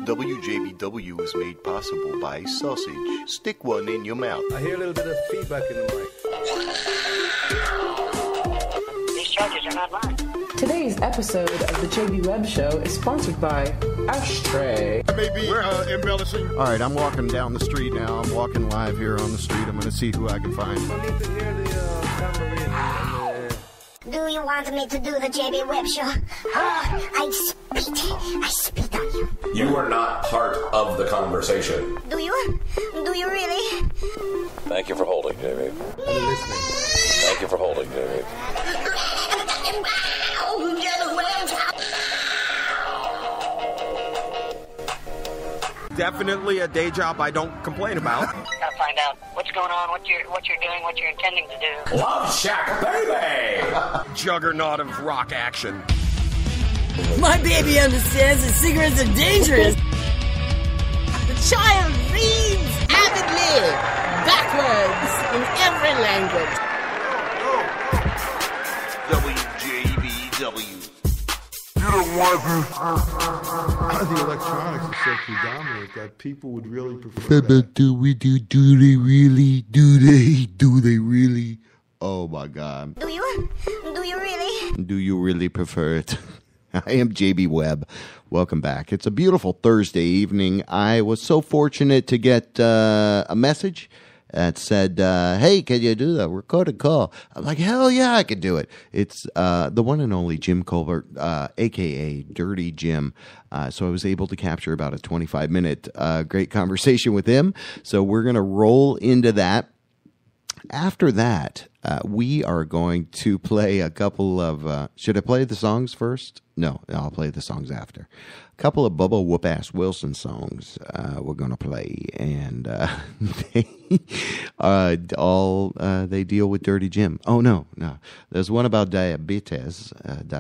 WJBW is made possible by sausage. Stick one in your mouth. I hear a little bit of feedback in the mic. These charges are not mine. Today's episode of the JB Webb Show is sponsored by Ashtray. Maybe embellishing. All right, I'm walking down the street now. I'm walking live here on the street. I'm going to see who I can find. I need to hear the tambourine. Do you want me to do the JB Webb Show? Oh, I spit on you. You are not part of the conversation. Do you? Do you really? Thank you for holding, Jamie. I'm listening. Thank you for holding, Jamie. Definitely a day job I don't complain about. Gotta find out what's going on, what you're doing, what you're intending to do. Love Shack, baby! Juggernaut of rock action. My baby understands that cigarettes are dangerous. The child reads avidly, backwards, in every language. WJBW. The electronics is so predominant that people would really prefer that. Do they really? Oh my God. Do you really? Do you really prefer it? I am JB Webb. Welcome back. It's a beautiful Thursday evening. I was so fortunate to get a message that said, hey, can you do that? Record a call. I'm like, hell yeah, I could do it. It's the one and only Jim Colbert, a.k.a. Dirty Jim. So I was able to capture about a 25-minute great conversation with him. So we're going to roll into that. After that, we are going to play a couple of... should I play the songs first? No, I'll play the songs after. A couple of Bubba Whoop-Ass Wilson songs we're going to play. And they deal with Dirty Jim. Oh, no. There's one about diabetes. And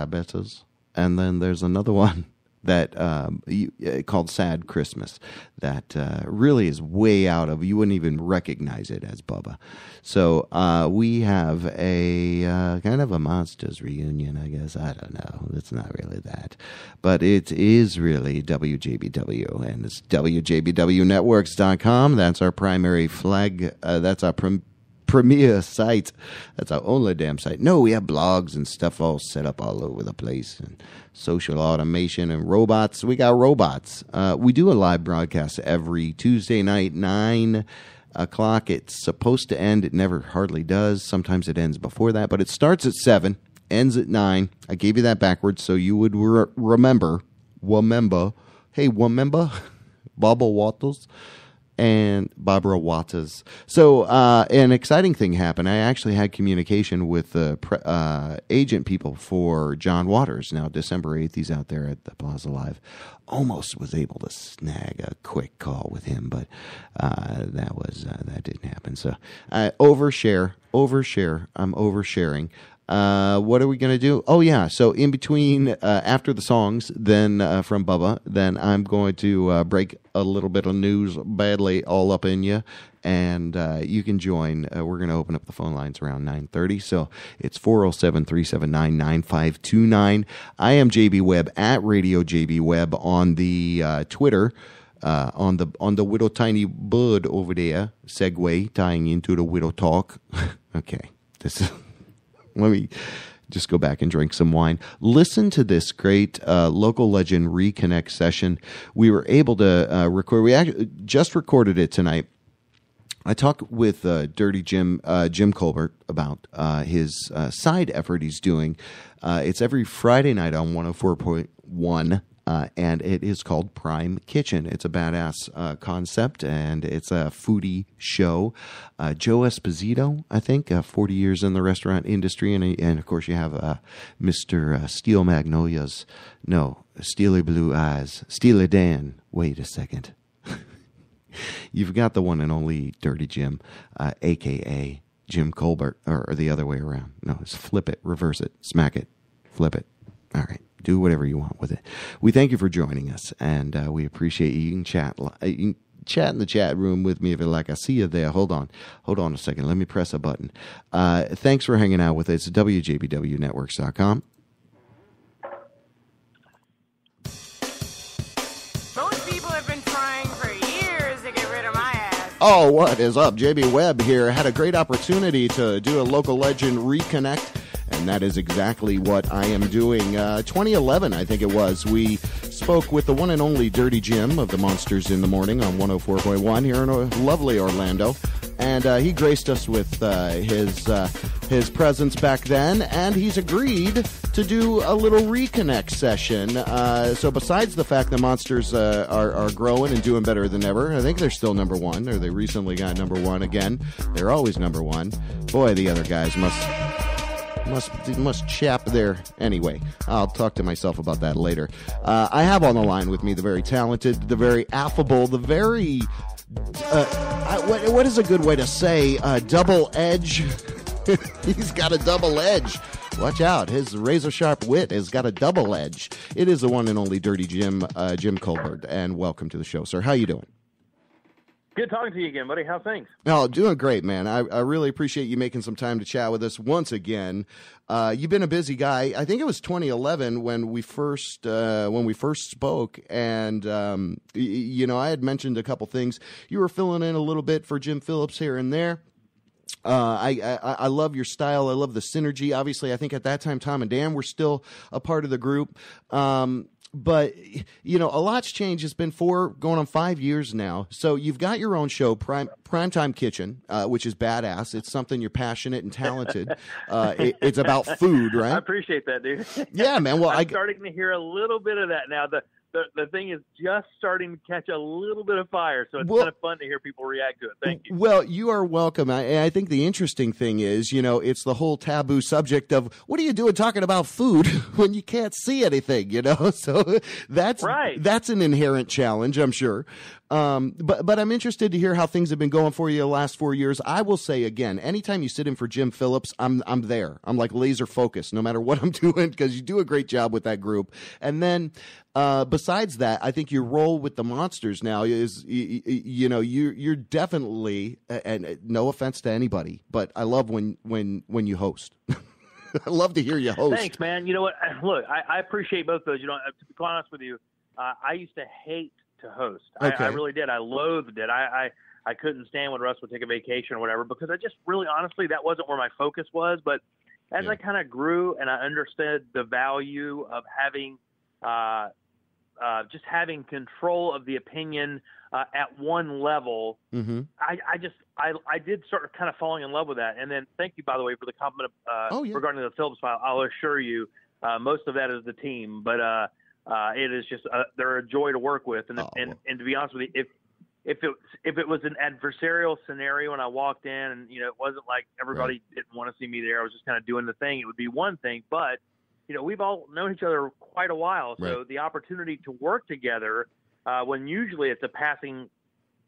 then there's another one that called Sad Christmas that really is way out of, you wouldn't even recognize it as Bubba. So we have a kind of a Monsters reunion, I guess. I don't know. It's not really that. But it is really WJBW, and it's WJBWnetworks.com. That's our primary flag. That's our premier site. That's our only damn site. No, we have blogs and stuff all set up all over the place, and social automation and robots. We got robots. We do a live broadcast every Tuesday night, 9 o'clock. It's supposed to end. It never hardly does. Sometimes it ends before that, but it starts at 7, ends at 9. I gave you that backwards so you would remember. Hey, Barbara Waters and Barbara Waters. So an exciting thing happened. I actually had communication with the agent people for John Waters. Now, December 8th, he's out there at the Plaza Live. Almost was able to snag a quick call with him, but that didn't happen. So overshare. I'm oversharing. What are we going to do? Oh, yeah. So in between, after the songs, then from Bubba, then I'm going to break a little bit of news badly all up in you. And you can join. We're going to open up the phone lines around 9:30. So it's 407-379-9529. I am JB Webb at Radio JB Webb on the Twitter. On the Widow Tiny Bud over there. Segue tying into the Widow Talk. Okay. Let me just go back and drink some wine. Listen to this great Local Legend Reconnect session. We were able to record. We actually just recorded it tonight. I talked with Dirty Jim, Jim Colbert, about his side effort he's doing. It's every Friday night on 104.1. And it is called Prime Kitchen. It's a badass concept, and it's a foodie show. Joe Esposito, I think, 40 years in the restaurant industry, and of course you have Mr. Steel Magnolias. No, Steely Blue Eyes. Steely Dan. Wait a second. You've got the one and only Dirty Jim, a.k.a. Jim Colbert, or the other way around. No, it's flip it, reverse it, smack it, flip it. All right. Do whatever you want with it. We thank you for joining us, and we appreciate you. You can chat. You can chat in the chat room with me if you like. I see you there. Hold on a second. Let me press a button. Thanks for hanging out with us. It's WJBWnetworks.com. Most people Oh, what is up? JB Webb here. Had a great opportunity to do a Local Legend Reconnect, and that is exactly what I am doing. 2011, I think it was. We spoke with the one and only Dirty Jim of the Monsters in the Morning on 104.1 here in lovely Orlando. And he graced us with his presence back then, and he's agreed to do a little reconnect session. So besides the fact that Monsters are growing and doing better than ever, I think they're still number one, or they recently got number one again. They're always number one. Boy, the other guys must chap there. Anyway, I'll talk to myself about that later. I have on the line with me the very talented, the very affable, the very... what is a good way to say double edge? He's got a double edge. Watch out. His razor-sharp wit has got a double edge. It is the one and only Dirty Jim, Jim Colbert, and welcome to the show, sir. How you doing? Good talking to you again, buddy. How's things? Oh, doing great, man. I really appreciate you making some time to chat with us once again. You've been a busy guy. I think it was 2011 when we first spoke, and I had mentioned a couple things. You were filling in a little bit for Jim Phillips here and there. I love your style. I love the synergy. Obviously, I think at that time Tom and Dan were still a part of the group. But, a lot's changed. It's been going on 5 years now. So you've got your own show, Primetime Kitchen, which is badass. It's something you're passionate and talented. It's about food, right? I appreciate that, dude. Yeah, man. Well, I'm starting to hear a little bit of that now. The thing is just starting to catch a little bit of fire, so it's kind of fun to hear people react to it. Thank you. Well, you are welcome. I think the interesting thing is, it's the whole taboo subject of what are you doing talking about food when you can't see anything, So that's right. That's an inherent challenge, I'm sure. But I'm interested to hear how things have been going for you the last 4 years. I will say again, anytime you sit in for Jim Phillips, I'm there. I'm like laser focused no matter what I'm doing because you do a great job with that group. And then besides that, I think your role with the Monsters now is, you're definitely, and no offense to anybody, but I love when you host. I love to hear you host. Thanks, man. You know what? Look, I appreciate both those. To be quite honest with you, I used to hate to host. Okay. I really did. I loathed it. I couldn't stand when Russ would take a vacation or whatever because I just really, honestly, that wasn't where my focus was. But as I kind of grew and I understood the value of having just having control of the opinion at one level, I did start kind of falling in love with that. And then thank you, by the way, for the compliment regarding the Phillips file. I'll assure you most of that is the team, but it is just they're a joy to work with. And and to be honest with you, if it was an adversarial scenario when I walked in and it wasn't like everybody didn't want to see me there, I was just kind of doing the thing, it would be one thing. But we've all known each other quite a while, so the opportunity to work together when usually it's a passing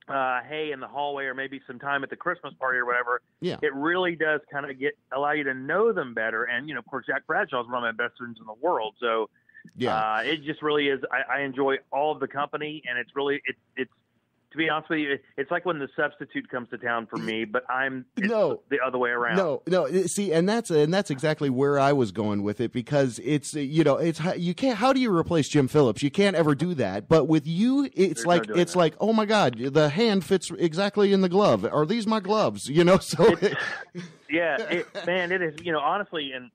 hey in the hallway or maybe some time at the Christmas party or whatever, it really does kind of allow you to know them better. And of course, Jack Bradshaw is one of my best friends in the world, so it just really is. I enjoy all of the company, and it's really it's to be honest with you, it's like when the substitute comes to town for me, but the other way around. No. See, and that's exactly where I was going with it because it's you can't. How do you replace Jim Phillips? You can't ever do that. But with you, it's like oh my God, the hand fits exactly in the glove. Are these my gloves? So man, it is. Honestly, and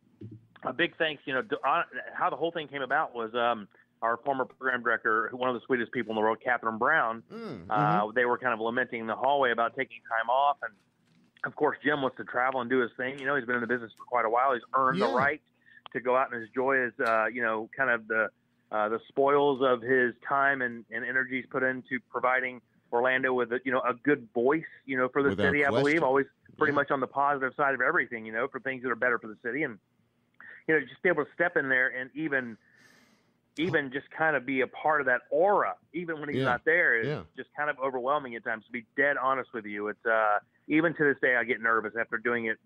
a big thanks. How the whole thing came about was our former program director, one of the sweetest people in the world, Catherine Brown, they were kind of lamenting in the hallway about taking time off. And, of course, Jim wants to travel and do his thing. He's been in the business for quite a while. He's earned the right to go out and enjoy his, kind of the spoils of his time and energies put into providing Orlando with, a good voice, for the city, I believe, always pretty much on the positive side of everything, for things that are better for the city. And, just be able to step in there and even just kind of be a part of that aura, even when he's not there, is just kind of overwhelming at times. To be dead honest with you, it's even to this day I get nervous after doing it.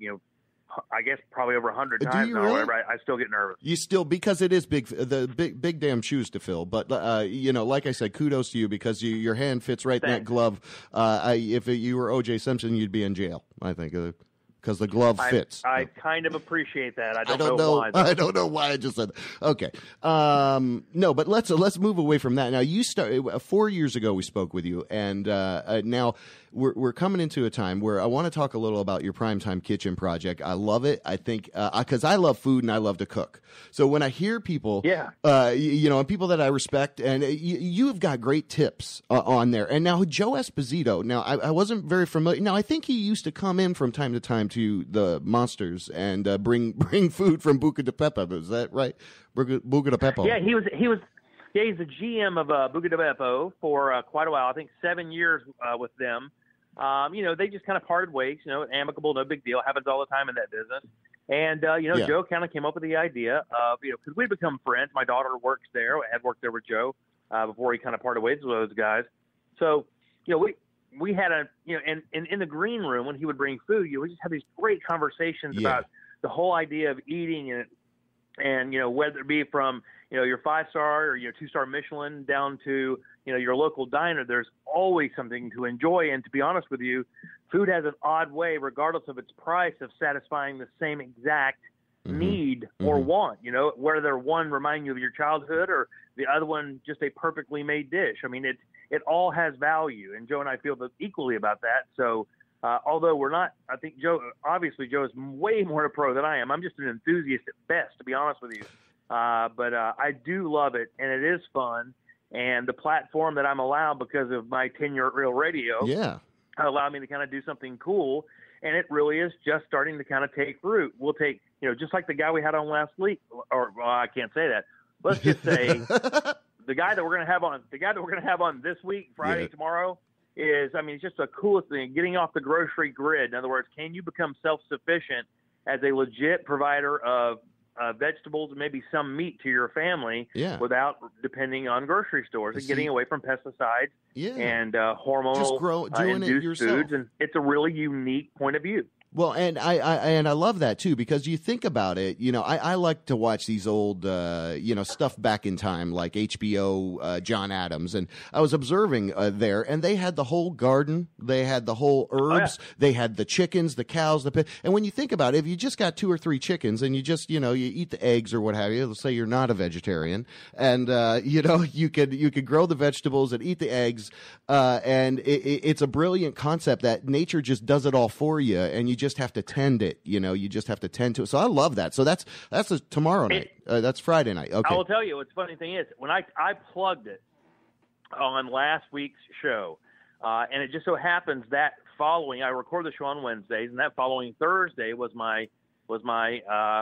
I guess probably over 100 times now. Really? Or whatever, I still get nervous. You still, because it is big damn shoes to fill. But like I said, kudos to you because your hand fits right in that glove. If you were O.J. Simpson, you'd be in jail. I think. because the glove fits. I kind of appreciate that. I don't know why. I don't know why I just said that. Okay. No, but let's move away from that. Now, you started 4 years ago. We spoke with you, and now we're coming into a time where I want to talk a little about your Primetime Kitchen project. I love it. I think because I love food and I love to cook. So when I hear people, and people that I respect, and you have got great tips on there. And now Joe Esposito. Now I wasn't very familiar. Now I think he used to come in from time to time to the Monsters and bring food from Buca de Beppo. Is that right? Buca de Beppo. Yeah, he was. Yeah, he's the GM of Buca de Beppo for quite a while. I think 7 years with them. They just kind of parted ways. Amicable, no big deal. Happens all the time in that business. And Joe kind of came up with the idea of because we'd become friends. My daughter works there. I had worked there with Joe before he kind of parted ways with those guys. So we had and in the green room when he would bring food, we just had these great conversations about the whole idea of eating and whether it be from your 5-star or your 2-star Michelin down to your local diner, there's always something to enjoy. And to be honest with you, food has an odd way, regardless of its price, of satisfying the same exact need or want. Whether one remind you of your childhood or the other one just a perfectly made dish. I mean, it all has value, and Joe and I feel equally about that. So although we're not, I think Joe is way more a pro than I am. I'm just an enthusiast at best, to be honest with you. But I do love it, and it is fun. And the platform that I'm allowed because of my tenure at Real Radio allowed me to kind of do something cool. And it really is just starting to kind of take root. We'll take, just like the guy we had on last week, or I can't say that. Let's just say the guy that we're going to have on this week, Friday, tomorrow, is, it's just the coolest thing, getting off the grocery grid. In other words, can you become self-sufficient as a legit provider of vegetables and maybe some meat to your family without depending on grocery stores and getting away from pesticides and hormonal induced foods. And it's a really unique point of view. Well, and I love that too, because you think about it, I like to watch these old, stuff back in time, like HBO, John Adams, and I was observing there, and they had the whole garden, they had the whole herbs, they had the chickens, the cows, the pig. And when you think about it, if you just got 2 or 3 chickens and you just, you eat the eggs or what have you, let's say you're not a vegetarian, and you could grow the vegetables and eat the eggs, and it's a brilliant concept that nature just does it all for you, and you just have to tend it, you just have to tend to it. So I love that. So that's tomorrow night. That's Friday night. Okay. I will tell you, what's funny thing is, when I plugged it on last week's show, and it just so happens that I record the show on Wednesdays, and that following Thursday was my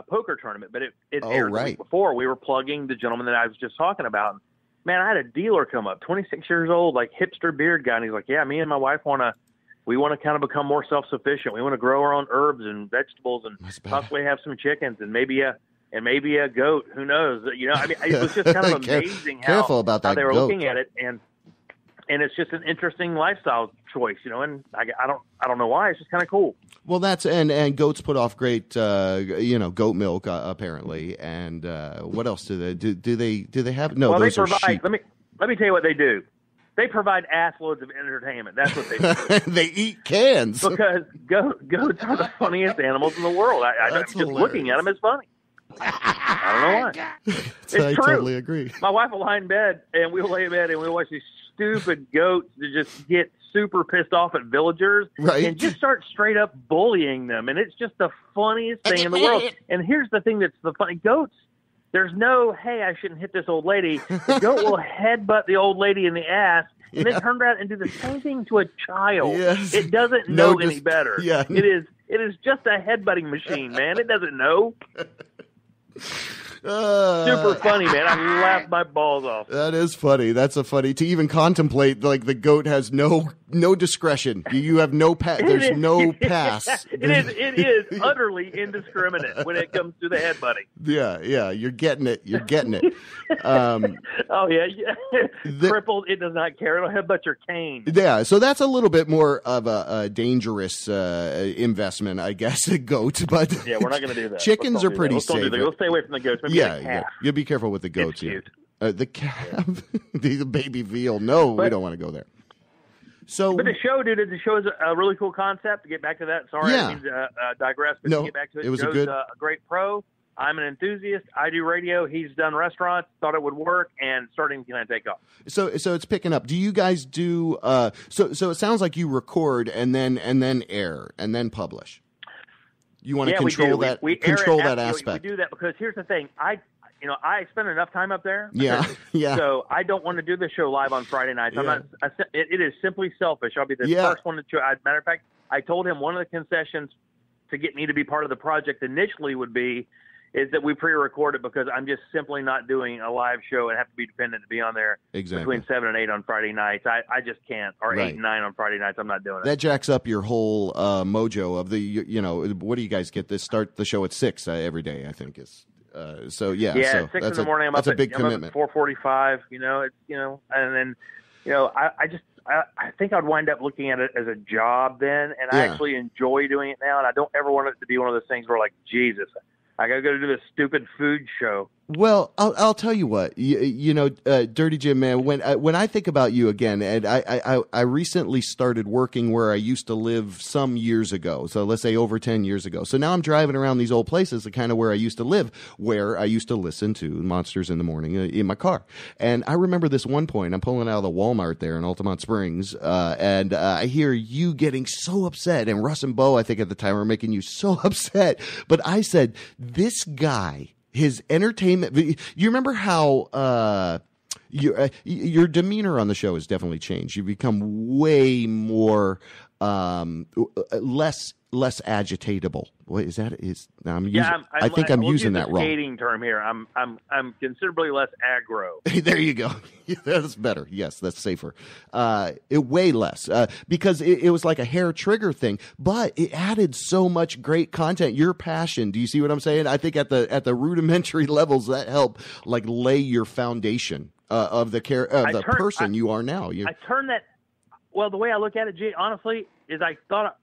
poker tournament. But it aired the week before. We were plugging the gentleman that I was just talking about. Man, I had a dealer come up, 26 years old, like hipster beard guy, and he's like, "Yeah, me and my wife want to kind of become more self-sufficient. We want to grow our own herbs and vegetables and possibly have some chickens and maybe a goat. Who knows? It was just kind of amazing how they were looking at it, and it's just an interesting lifestyle choice, And I don't know why. It's just kind of cool. Well, that's and goats put off great, goat milk apparently. And what else do they have? No, those are sheep. Let me tell you what they do. They provide ass loads of entertainment. That's what they do. They eat cans. Because goats are the funniest animals in the world. Just looking at them is funny. I don't know why. It's true. I totally agree. My wife will lie in bed, and we'll lay in bed, and we'll watch these stupid goats that just get super pissed off at villagers and just start straight up bullying them. And it's just the funniest thing in the world. And here's the thing that's the funny. Goats, there's no, hey, I shouldn't hit this old lady. The goat will headbutt the old lady in the ass and then turn around and do the same thing to a child. Yes. It doesn't know any better. Yeah. It is just a headbutting machine, man. It doesn't know. Super funny, man. I laughed my balls off. That is funny. That's a funny to even contemplate. Like the goat has no discretion. You have no there's no pass. It is utterly indiscriminate when it comes to the headbutting. Yeah. You're getting it. Oh yeah. Crippled. It does not care. It'll headbutt your cane. Yeah. So that's a little bit more of a dangerous investment, I guess. A goat, but yeah, we're not going to do that. Chickens are pretty safe. We'll stay away from the goats. Maybe yeah. You'll be careful with the goats. It's cute. The calf, the baby veal. No, we don't want to go there. But the show, dude, the show is a really cool concept. To get back to that, sorry, I didn't mean to digress, but to get back to it, it was Joe's a great pro. I'm an enthusiast. I do radio. He's done restaurants. Thought it would work, and starting to take off. So it's picking up. Do you guys do? So it sounds like you record and then air and then publish. You want to control that? We control that aspect. We do that because here's the thing. I spend enough time up there. Yeah. So I don't want to do the show live on Friday nights. I'm not. It is simply selfish. I'll be the first one to. Matter of fact, I told him one of the concessions to get me to be part of the project initially would be is that we pre-record it because I'm just simply not doing a live show and have to be dependent to be on there between 7 and 8 on Friday nights. I just can't, or 8 and 9 on Friday nights. I'm not doing it. That jacks up your whole mojo of the, what do you guys get? This start the show at 6 every day, I think is. So at 6 in the morning. That's a big commitment. I'm up at 4:45. And then, I think I'd wind up looking at it as a job then, and I actually enjoy doing it now, and I don't ever want it to be one of those things where like, Jesus, I got to go to this stupid food show. Well, I'll tell you what, Dirty Jim, man, when I think about you again, and I recently started working where I used to live some years ago. So let's say over 10 years ago. So now I'm driving around these old places, kind of where I used to live, where I used to listen to Monsters in the Morning in my car. And I remember this one point, I'm pulling out of the Walmart there in Altamont Springs, and I hear you getting so upset. And Russ and Bo, I think at the time, were making you so upset. But I said, this guy, his entertainment. You remember how your demeanor on the show has definitely changed. You've become way more less agitatable. What is that? I think I'm using that wrong. Skating term here. I'm considerably less aggro. There you go. That's better. Yes, that's safer. Way less because it was like a hair trigger thing, but it added so much great content. Your passion. Do you see what I'm saying? I think at the rudimentary levels that help like lay your foundation of the person you are now. I turned that. Well, the way I look at it, G, honestly, is I thought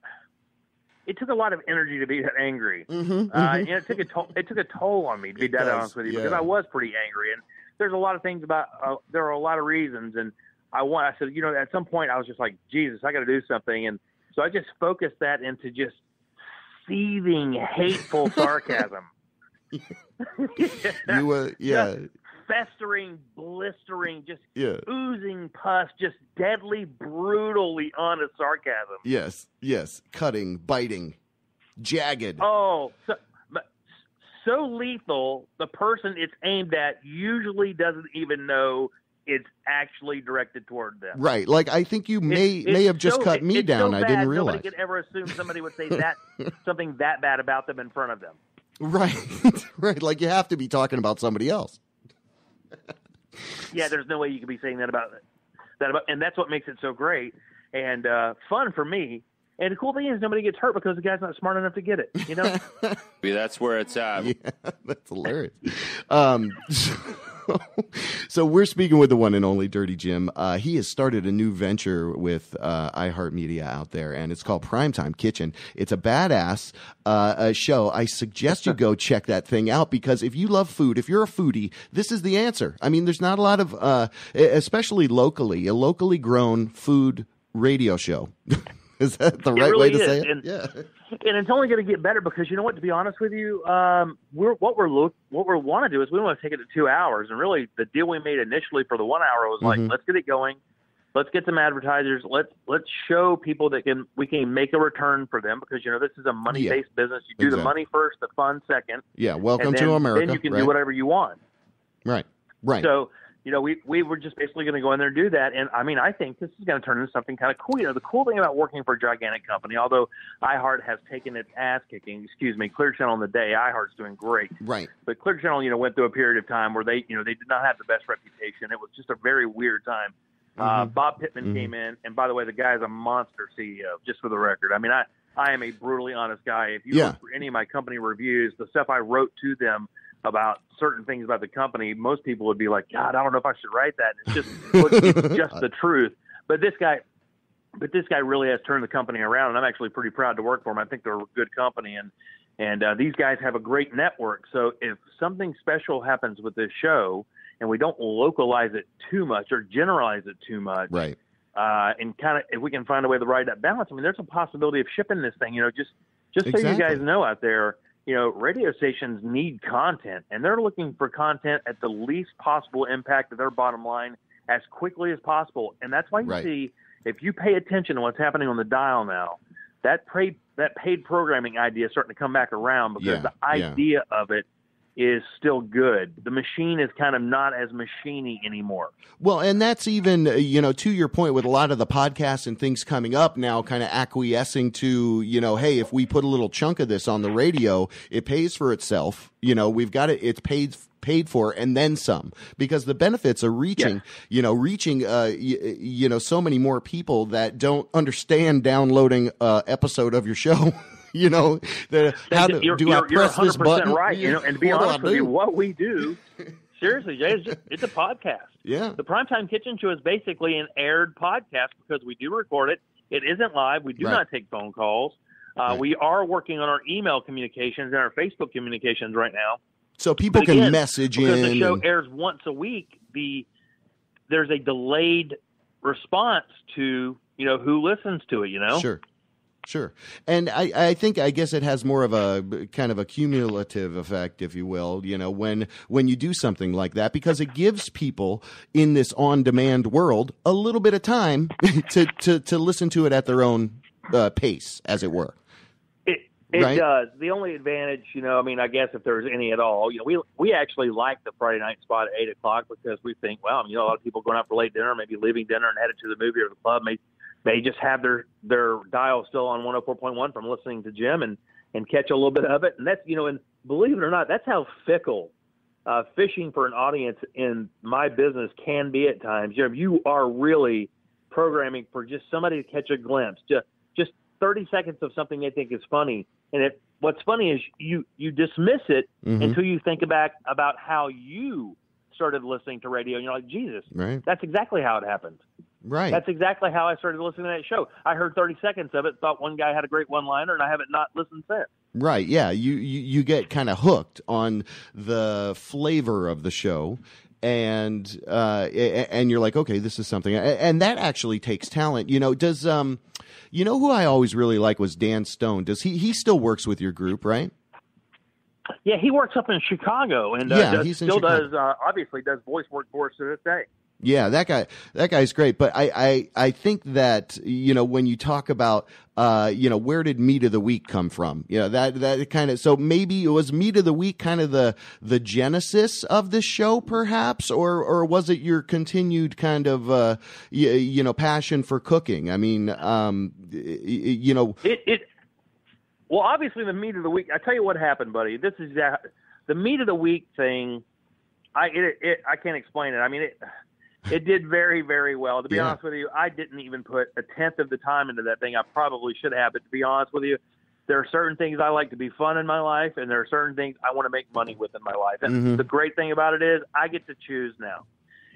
it took a lot of energy to be that angry. And it took a toll on me, to be dead honest with you, because I was pretty angry. And there's a lot of things about there are a lot of reasons. And I said, at some point I was just like, Jesus, I got to do something. And so I just focused that into just seething, hateful sarcasm. Just festering, blistering, just oozing pus, just deadly, brutally honest sarcasm. Yes. Cutting, biting, jagged. Oh, so lethal, the person it's aimed at usually doesn't even know it's actually directed toward them. Right. Like, I think you may have just cut me down. I didn't realize. Nobody could ever assume somebody would say that something that bad about them in front of them. Right. Right. Like, you have to be talking about somebody else. Yeah, there's no way you could be saying that about, and that's what makes it so great and fun for me. And the cool thing is nobody gets hurt because the guy's not smart enough to get it. That's where it's at. Yeah, that's hilarious. So we're speaking with the one and only Dirty Jim. He has started a new venture with iHeartMedia out there, and it's called Primetime Kitchen. It's a badass show. I suggest you go check that thing out because if you love food, if you're a foodie, this is the answer. I mean, there's not a lot of, especially locally, a locally grown food radio show. Is that the right way to say it? And it's only going to get better because you know what? To be honest with you, what we want to do is we want to take it to 2 hours. And really, the deal we made initially for the 1 hour was like, let's get it going, let's get some advertisers, let's show people that we can make a return for them because this is a money-based business. You do the money first, the fun second. Yeah, welcome to America. Then you can do whatever you want. Right. So. We were just basically going to go in there and do that. And, I mean, I think this is going to turn into something kind of cool. The cool thing about working for a gigantic company, although iHeart has taken its ass kicking, Clear Channel in the day, iHeart's doing great. Right. But Clear Channel, went through a period of time where they did not have the best reputation. It was just a very weird time. Bob Pittman came in. And, by the way, the guy is a monster CEO, just for the record. I mean, I am a brutally honest guy. If you look for any of my company reviews, the stuff I wrote to them about certain things about the company, most people would be like, God, I don't know if I should write that. And it's just the truth. But this guy really has turned the company around, and I'm actually pretty proud to work for him. I think they're a good company, and these guys have a great network. So if something special happens with this show, and we don't localize it too much or generalize it too much, right, and kind of if we can find a way to ride that balance. I mean, there's a possibility of shipping this thing. Just so you guys know out there, radio stations need content, and they're looking for content at the least possible impact to their bottom line as quickly as possible. And that's why you see, if you pay attention to what's happening on the dial now, that paid programming idea is starting to come back around because the idea of it is still good. The machine is kind of not as machiney anymore. Well, and that's even, to your point with a lot of the podcasts and things coming up now, kind of acquiescing to, hey, if we put a little chunk of this on the radio, it pays for itself. We've got it. It's paid for and then some, because the benefits are reaching so many more people that don't understand downloading episode of your show. How do I press this button? Right. And to be honest with you, what we do, seriously, Jay, it's a podcast. Yeah. The Primetime Kitchen Show is basically an aired podcast because we do record it. It isn't live. We do not take phone calls. We are working on our email communications and our Facebook communications right now. So people can message in. Because the show airs once a week, there's a delayed response to, who listens to it, Sure. And I guess it has more of a kind of a cumulative effect, if you will, when you do something like that, because it gives people in this on-demand world a little bit of time to listen to it at their own pace, as it were. It does. The only advantage, I guess if there's any at all, we actually like the Friday night spot at 8 o'clock because we think, well, a lot of people going out for late dinner, maybe leaving dinner and headed to the movie or the club, may just have their dial still on 104.1 from listening to Jim and catch a little bit of it. And that's, and believe it or not, that's how fickle fishing for an audience in my business can be at times. You are really programming for just somebody to catch a glimpse, just 30 seconds of something they think is funny. And what's funny is you dismiss it until you think about how you started listening to radio, and you're like, Jesus, that's exactly how it happened. Right. That's exactly how I started listening to that show. I heard 30 seconds of it, thought one guy had a great one-liner, and I haven't not listened since. Right, yeah. You get kind of hooked on the flavor of the show, and you're like, okay, this is something. And that actually takes talent. Does who I always really like was Dan Stone. Does he still works with your group, right? Yeah, he works up in Chicago, and obviously does voice work for us to this day. Yeah, that guy's great. But I think that, when you talk about, where did Meat of the Week come from? That kind of, so maybe it was Meat of the Week kind of the genesis of this show, perhaps, or was it your continued kind of, passion for cooking? I mean, Well, obviously the Meat of the Week, I tell you what happened, buddy. This is the Meat of the Week thing. I can't explain it. I mean, it did very, very well. To be honest with you, I didn't even put a tenth of the time into that thing. I probably should have. But to be honest with you, there are certain things I like to be fun in my life, and there are certain things I want to make money with in my life. And the great thing about it is I get to choose now.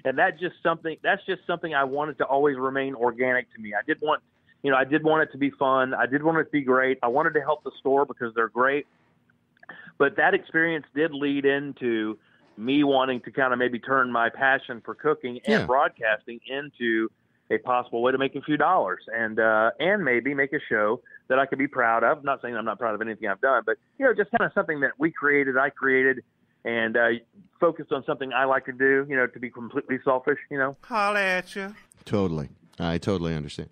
And that's just something I wanted to always remain organic to me. I did want it to be fun. I did want it to be great. I wanted to help the store because they're great. But that experience did lead into me wanting to kind of maybe turn my passion for cooking and broadcasting into a possible way to make a few dollars and maybe make a show that I could be proud of. I'm not saying I'm not proud of anything I've done, but, just kind of something that I created and focused on something I like to do, to be completely selfish, Holla at you. Totally. I totally understand.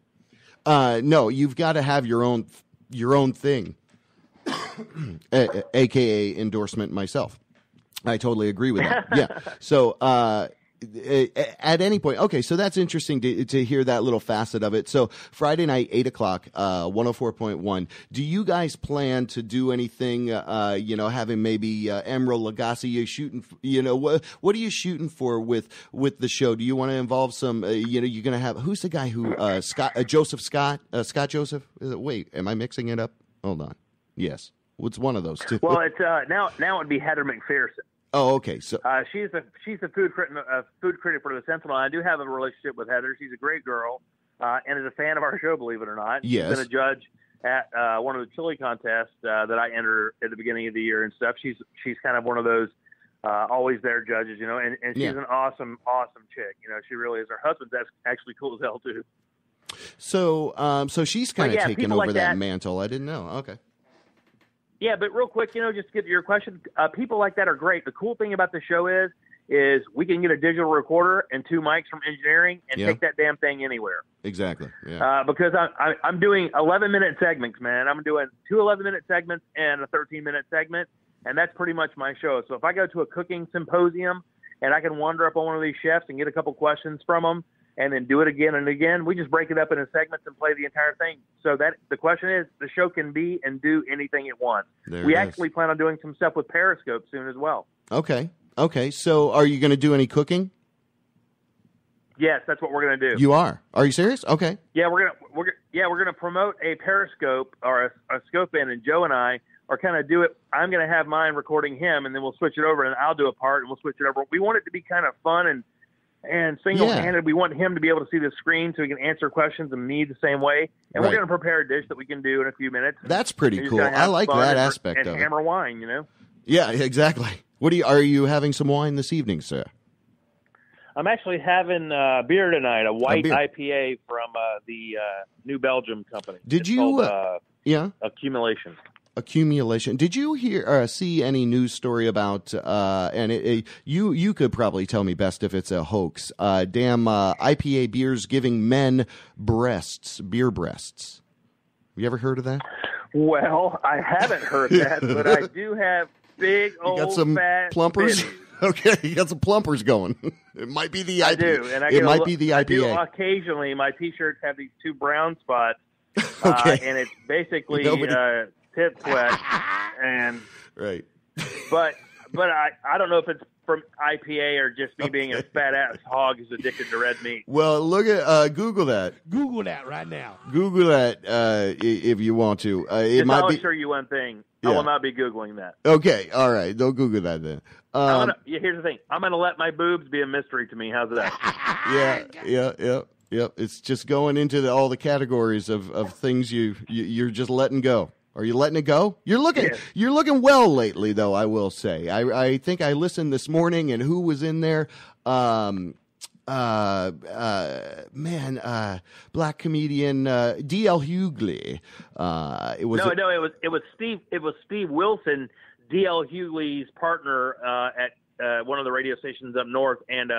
No, you've got to have your own thing, AKA endorsement myself. I totally agree with that. Yeah. So, at any point, okay, so that's interesting to hear that little facet of it. So Friday night, 8 o'clock, 104.1. Do you guys plan to do anything, having maybe Emerald Lagasse shooting, what are you shooting for with the show? Do you want to involve some, you're going to have, who's the guy who, Scott Joseph? Wait, am I mixing it up? Hold on. Yes. It's one of those two. Well, it's now it'd be Heather McPherson. Oh, okay. So she's a food critic for the Sentinel. I do have a relationship with Heather. She's a great girl and is a fan of our show, believe it or not. Yes. She's been a judge at one of the chili contests that I enter at the beginning of the year and stuff. She's kind of one of those always there judges, and she's an awesome chick. She really is. Her husband's actually cool as hell too. So she's kind of taken over like that mantle. I didn't know. Okay. Yeah, but real quick, just to get to your question, people like that are great. The cool thing about the show is we can get a digital recorder and 2 mics from engineering and take that damn thing anywhere. Exactly. Yeah. Because I'm doing 11-minute segments, man. I'm doing 2 11-minute segments and a 13-minute segment, and that's pretty much my show. So if I go to a cooking symposium and I can wander up on one of these chefs and get a couple questions from them, and then do it again and again, we just break it up into segments and play the entire thing. So that the question is, the show can be and do anything it wants. We actually plan on doing some stuff with Periscope soon as well. Okay. So are you going to do any cooking? Yes, that's what we're going to do. You are? Are you serious? Okay. Yeah, we're gonna promote a Periscope or a scope in, and Joe and I are kind of do it. I'm going to have mine recording him, and then we'll switch it over, and I'll do a part, and we'll switch it over. We want it to be kind of fun and single-handed. We want him to be able to see the screen so he can answer questions and me the same way. And we're going to prepare a dish that we can do in a few minutes. That's pretty cool. I like that aspect of it. And hammer wine, Yeah, exactly. Are you having some wine this evening, sir? I'm actually having beer tonight, a white IPA from the New Belgium company. Did you? Called, Accumulation. Did you see any news story about? And you could probably tell me best if it's a hoax. IPA beers giving men beer breasts. Have you ever heard of that? Well, I haven't heard that, but I do have big old got some fat plumpers. bitties. Okay, you got some plumpers going. It might be the IPA. I do, and it might be the IPA. I do occasionally. My T-shirts have these 2 brown spots, and it's basically tit sweat, and right. But I don't know if it's from IPA or just me being a fat ass hog who's addicted to red meat. Well, look at Google that. Google that right now. Google that if you want to. I'll assure you one thing. I will not be Googling that. Okay, all right. Don't Google that then. Here's the thing. I'm going to let my boobs be a mystery to me. How's that? Yeah. It's just going into all the categories of things you're just letting go. Are you letting it go? You're looking well lately, though, I will say. I think I listened this morning, and who was in there? Black comedian D.L. Hughley. It was Steve Wilson, D.L. Hughley's partner at one of the radio stations up north, and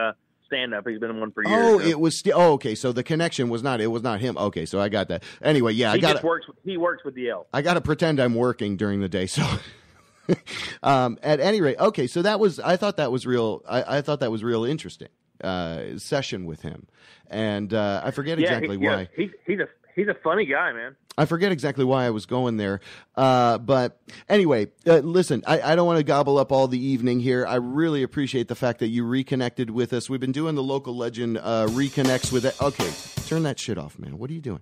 stand-up. He's been in one for years. Oh, so. It was. Okay, so the connection was not. It was not him. Okay, so I got that. Anyway, yeah, He works with DL. I got to pretend I'm working during the day. So, at any rate, okay. So that was. I thought that was real. I thought that was real interesting. Session with him, and I forget exactly why. He's a funny guy, man. I forget exactly why I was going there. But anyway, listen, I don't want to gobble up all the evening here. I really appreciate the fact that you reconnected with us. We've been doing the Local Legend reconnects with it. Okay, turn that shit off, man. What are you doing?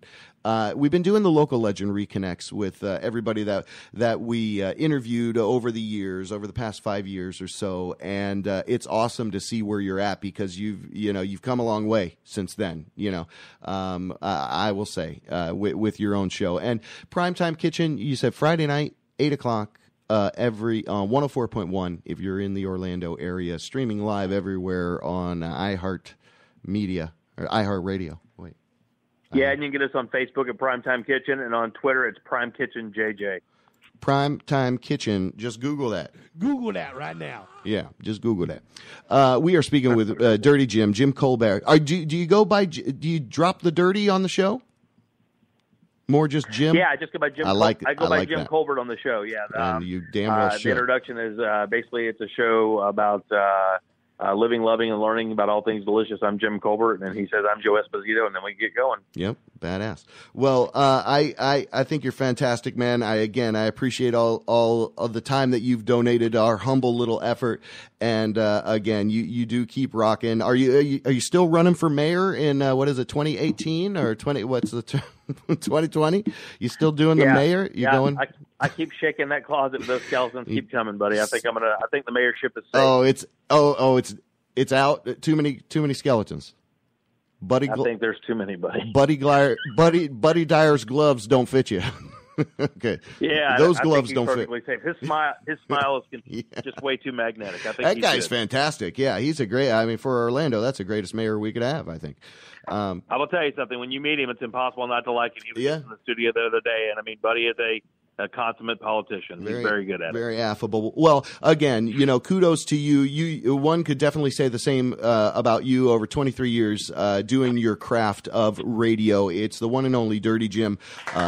We've been doing the Local Legend reconnects with everybody that we interviewed over the years, over the past 5 years or so, and it's awesome to see where you're at because you've come a long way since then. I will say with your own show and Primetime Kitchen. You said Friday night, 8:00. Every 104.1 if you're in the Orlando area, streaming live everywhere on iHeartMedia or iHeartRadio. Wait. Yeah, and you can get us on Facebook at Primetime Kitchen, and on Twitter it's Prime Kitchen JJ. Primetime Kitchen. Just Google that. Google that right now. Yeah, just Google that. We are speaking with Dirty Jim Colbert. Do you go by? Do you drop the dirty on the show? More just Jim? Yeah, I just go by Jim. I go by Jim Colbert on the show. Yeah, and you damn well should. The introduction is basically it's a show about living, loving, and learning about all things delicious. I'm Jim Colbert, and he says I'm Joe Esposito, and then we get going. Yep, badass. Well, I think you're fantastic, man. I appreciate all of the time that you've donated to our humble little effort, and again, you do keep rocking. Are you still running for mayor in 2018 or 20? What's the term? 2020? You still doing the mayor? Going? I keep shaking that closet with those skeletons. Keep coming, buddy. I think the mayorship is safe. It's out. Too many skeletons. I think there's too many, buddy. Buddy Dyer's gloves don't fit you. Okay. Yeah, those I gloves think don't he's fit. perfectly safe. His smile is just way too magnetic. I think That he's guy's good. fantastic. Yeah, he's a great. I mean, for Orlando, that's the greatest mayor we could have, I think. I will tell you something. When you meet him, it's impossible not to like him. He was Yeah. in the studio the other day, and I mean, Buddy is a consummate politician. He's very good at it. Very affable. Well, again, kudos to you. One could definitely say the same about you over 23 years doing your craft of radio. It's the one and only Dirty Jim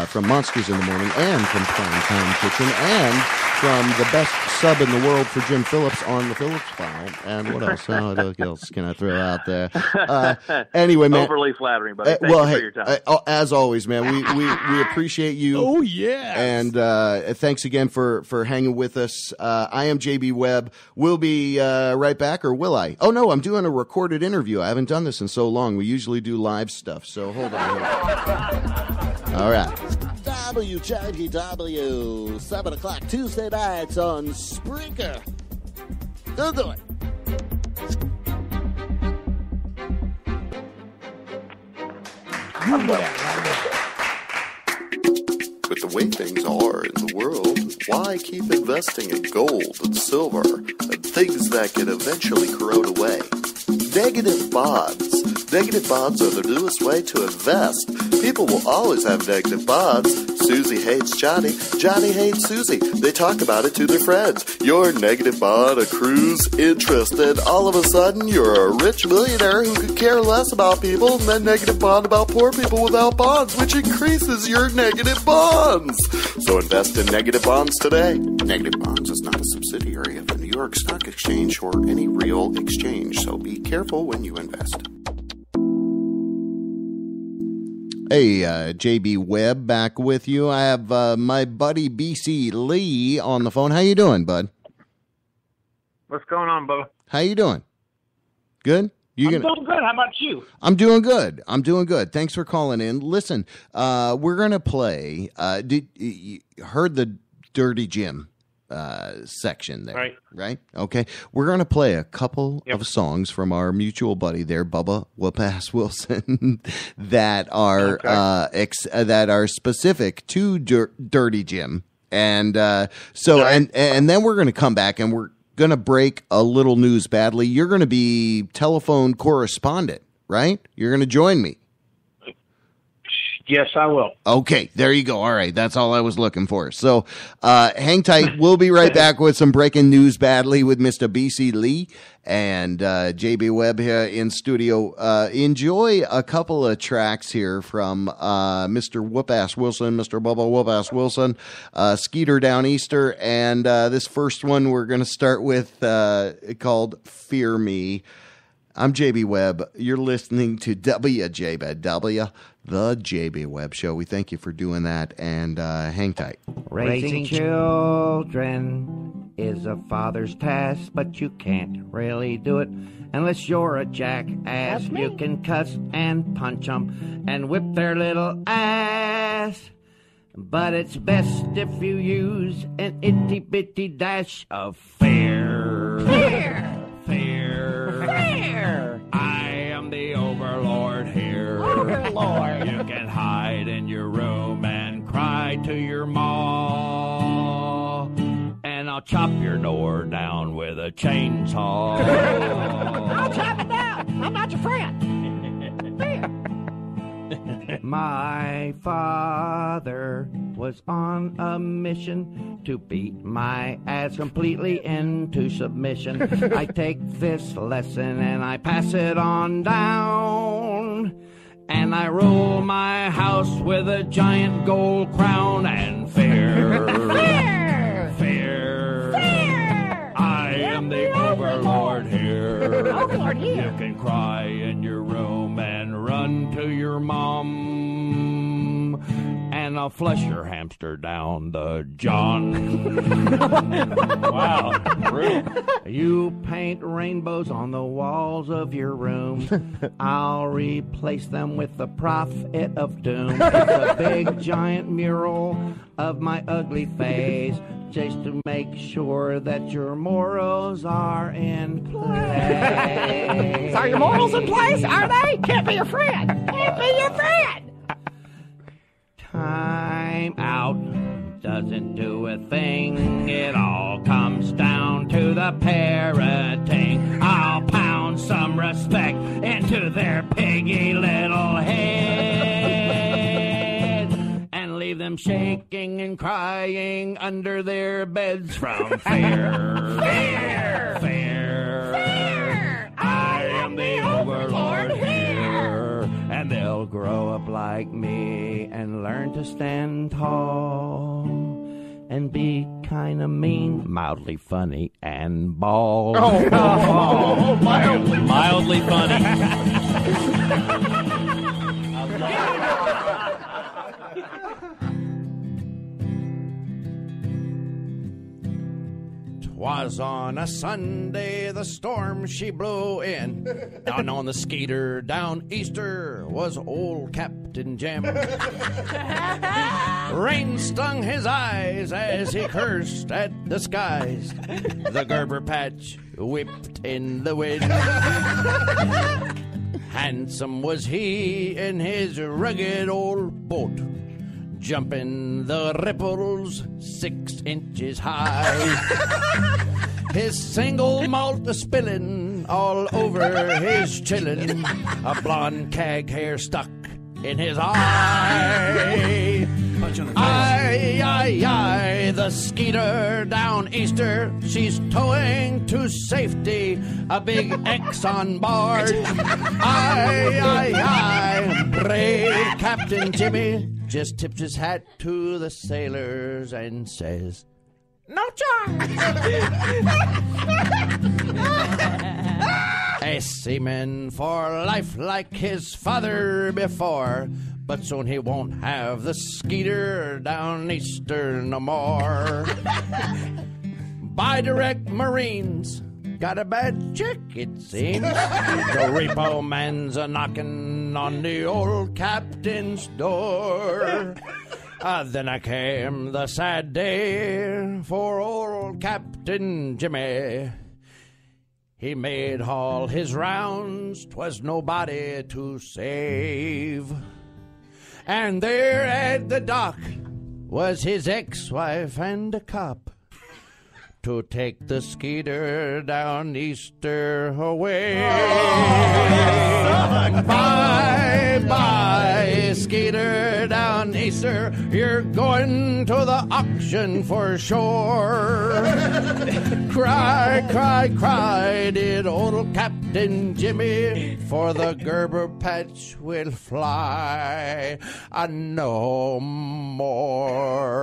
from Monsters in the Morning and from Primetime Kitchen and from the best sub in the world for Jim Phillips on the Phillips File. And what else? What else can I throw out there? Anyway, man. Overly flattering, buddy. Thank you for your time. As always, man, we appreciate you. Oh, yeah. And thanks again for hanging with us. I am JB Webb. We'll be right back, or will I? Oh, no, I'm doing a recorded interview. I haven't done this in so long. We usually do live stuff, so hold on. All right. WJBW, 7 o'clock Tuesday nights on Spreaker. Don't do it. With the way things are in the world, why keep investing in gold and silver and things that can eventually corrode away? Negative bonds. Negative bonds are the newest way to invest. People will always have negative bonds. Susie hates Johnny. Johnny hates Susie. They talk about it to their friends. Your negative bond accrues interest, and all of a sudden you're a rich millionaire who could care less about people, and then negative bond about poor people without bonds, which increases your negative bonds. So invest in negative bonds today. Negative bonds is not a subsidiary of the New York Stock Exchange or any real exchange, so be careful when you invest. Hey, JB Webb back with you. I have my buddy BC Lee on the phone. How you doing, bud? What's going on, Bubba? How you doing? Good? I'm doing good. How about you? I'm doing good. Thanks for calling in. Listen, we're going to play. You heard the Dirty Jim section there, right? Okay. We're going to play a couple of songs from our mutual buddy there, Bubba Wilson, that are that are specific to Dirty Jim, and and then we're going to come back and we're going to break a little news badly. You're going to be telephone correspondent, right? You're going to join me. Yes, I will. Okay, there you go. All right, that's all I was looking for. So hang tight. We'll be right back with some breaking news badly with Mr. BC Lee and JB Webb here in studio. Enjoy a couple of tracks here from Mr. Whoop-Ass Wilson, Mr. Bubba Whoop-Ass Wilson, Skeeter Down Easter, and this first one we're going to start with called Fear Me. I'm JB Webb. You're listening to WJBW, the JB Webb Show. We thank you for doing that, and hang tight. Raising children is a father's task, but you can't really do it unless you're a jackass. You can cuss and punch them and whip their little ass. But it's best if you use an itty-bitty dash of fear. Fear! Fear. Fear! I am the overlord here. Overlord! You can hide in your room and cry to your ma. And I'll chop your door down with a chainsaw. I'll chop it down! I'm not your friend! Fear! My father was on a mission to beat my ass completely into submission. I take this lesson and I pass it on down. And I rule my house with a giant gold crown and fear. Fear! Fear! Fear! I am the overlord here. Overlord here. You can cry in your room and run to your mom. And I'll flush your hamster down the John. Wow, brutal. You paint rainbows on the walls of your room. I'll replace them with the Prophet of Doom. It's a big giant mural of my ugly face, just to make sure that your morals are in place. Are your morals in place? Are they? Can't be your friend. Can't be your friend. Time out. doesn't do a thing. It all comes down to the parenting. I'll pound some respect into their piggy little head and leave them shaking and crying under their beds from fear. Fear! Fear! I am the overlord here, and they'll grow up like me and learn to stand tall and be kind of mean, mildly funny, and bald. Oh, mildly funny. Was on a Sunday the storm she blew in. Down on the skater down Easter was old Captain Jim. Rain stung his eyes as he cursed at the skies. The Gerber patch whipped in the wind. Handsome was he in his rugged old boat, jumping the ripples 6 inches high. His single malt spilling all over his chillin', a blonde cag hair stuck in his eye. Aye, the skeeter down Easter, she's towing to safety a big Exxon barge. Aye, brave Captain Jimmy just tips his hat to the sailors and says, "No charge." A seaman for life like his father before, but soon he won't have the skeeter down Easter no more. By direct Marines, got a bad check, it seems. The repo man's a-knocking on the old captain's door. Then I came the sad day for old Captain Jimmy. He made all his rounds, 'twas nobody to save. And there at the dock was his ex-wife and a cop to take the skeeter down Easter away. Bye-bye, skeeter down Easter, you're going to the auction for sure. Cry, cry, cry, did old Captain Jimmy, for the Gerber patch will fly no more.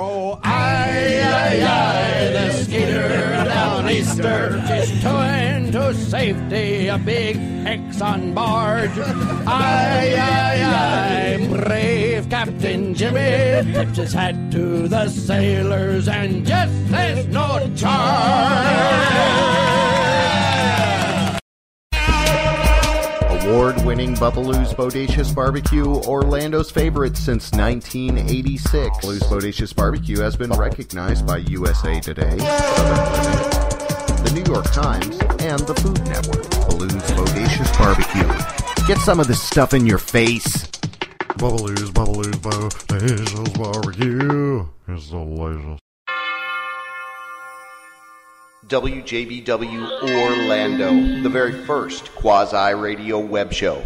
Oh, aye, the skeeter down Easter, she's towing to safety a big Exxon barge. Aye, brave Captain Jimmy tips his hat to the sailors and just says no charge. Award-winning Bubbaloo's Bodacious Barbecue, Orlando's favorite since 1986. Bubbaloo's Bodacious Barbecue has been recognized by USA Today, the New York Times, and the Food Network. Bubbaloo's Bodacious Barbecue. Get some of this stuff in your face. Bubbaloo's Bodacious Barbecue is delicious. WJBW Orlando, the very first quasi-radio web show.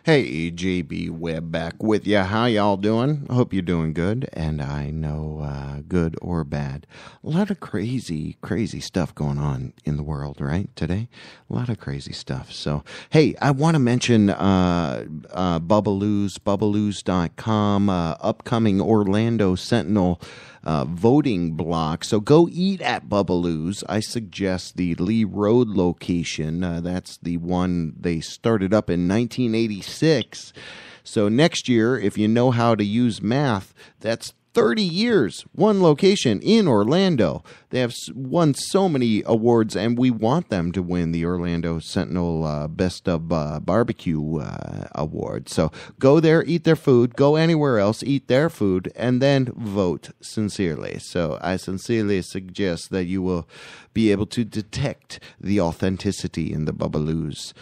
Hey, JB Webb back with ya. How y'all doing? I hope you're doing good, and I know good or bad. A lot of crazy stuff going on in the world, right, today? A lot of crazy stuff. So, hey, I want to mention Bubbaloo's, Bubbaloo's.com, upcoming Orlando Sentinel voting block. So go eat at Bubbaloo's. I suggest the Lee Road location. That's the one they started up in 1986. So next year, if you know how to use math, that's 30 years, one location in Orlando. They have won so many awards, and we want them to win the Orlando Sentinel Best of Barbecue Award. So go there, eat their food, go anywhere else, eat their food, and then vote sincerely. So I sincerely suggest that you will be able to detect the authenticity in the Bubbaloo's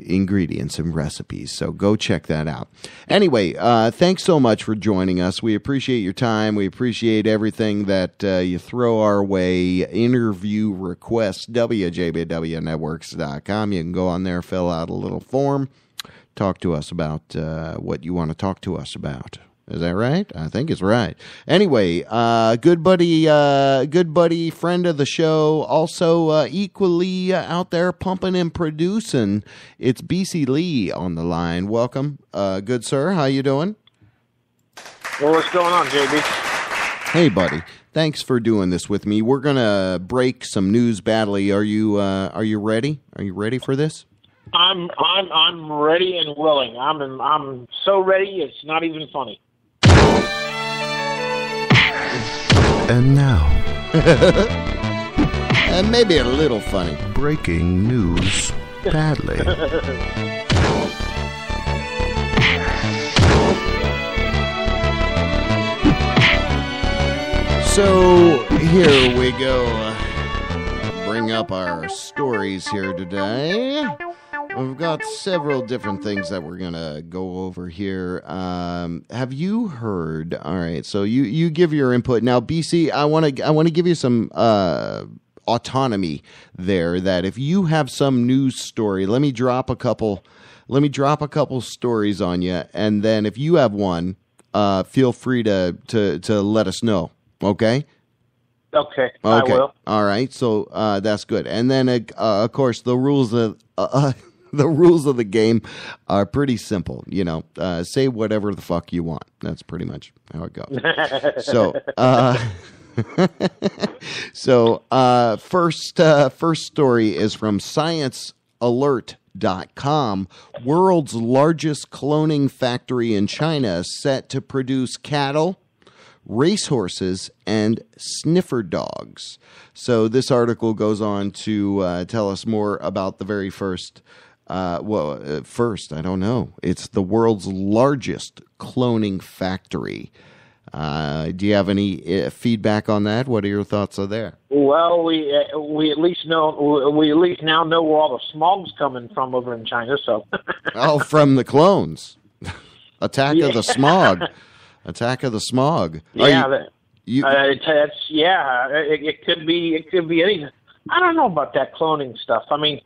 ingredients and recipes. So go check that out. Anyway, thanks so much for joining us. We appreciate your time. We appreciate everything that you throw our way. Interview requests, WJBWnetworks.com. You can go on there, fill out a little form, talk to us about what you want to talk to us about. Is that right? I think it's right. Anyway, good buddy, friend of the show, also equally out there pumping and producing. It's BC Lee on the line. Welcome, good sir. How you doing? Well, what's going on, JB? Hey, buddy. Thanks for doing this with me. We're gonna break some news badly. Are you ready? Are you ready for this? I'm ready and willing. I'm so ready. It's not even funny. And now, and maybe a little funny. Breaking news badly. So here we go. Bring up our stories here today. We've got several different things that we're going to go over here. Have you heard? All right, so you give your input. Now, BC, I want to give you some autonomy there, that if you have some news story, let me drop a couple stories on you, and then if you have one, feel free to let us know, okay? Okay, I will. All right, so that's good. And then, of course, the rules of... the rules of the game are pretty simple. You know, say whatever the fuck you want. That's pretty much how it goes. First story is from ScienceAlert.com. World's largest cloning factory in China is set to produce cattle, racehorses, and sniffer dogs. So this article goes on to tell us more about the very first. First, I don't know. It's the world's largest cloning factory. Do you have any feedback on that? What are your thoughts on there? Well, we at least now know where all the smog's coming from over in China. So, from the clones. Attack of the smog. Attack of the smog. Yeah, it could be anything. I don't know about that cloning stuff. I mean,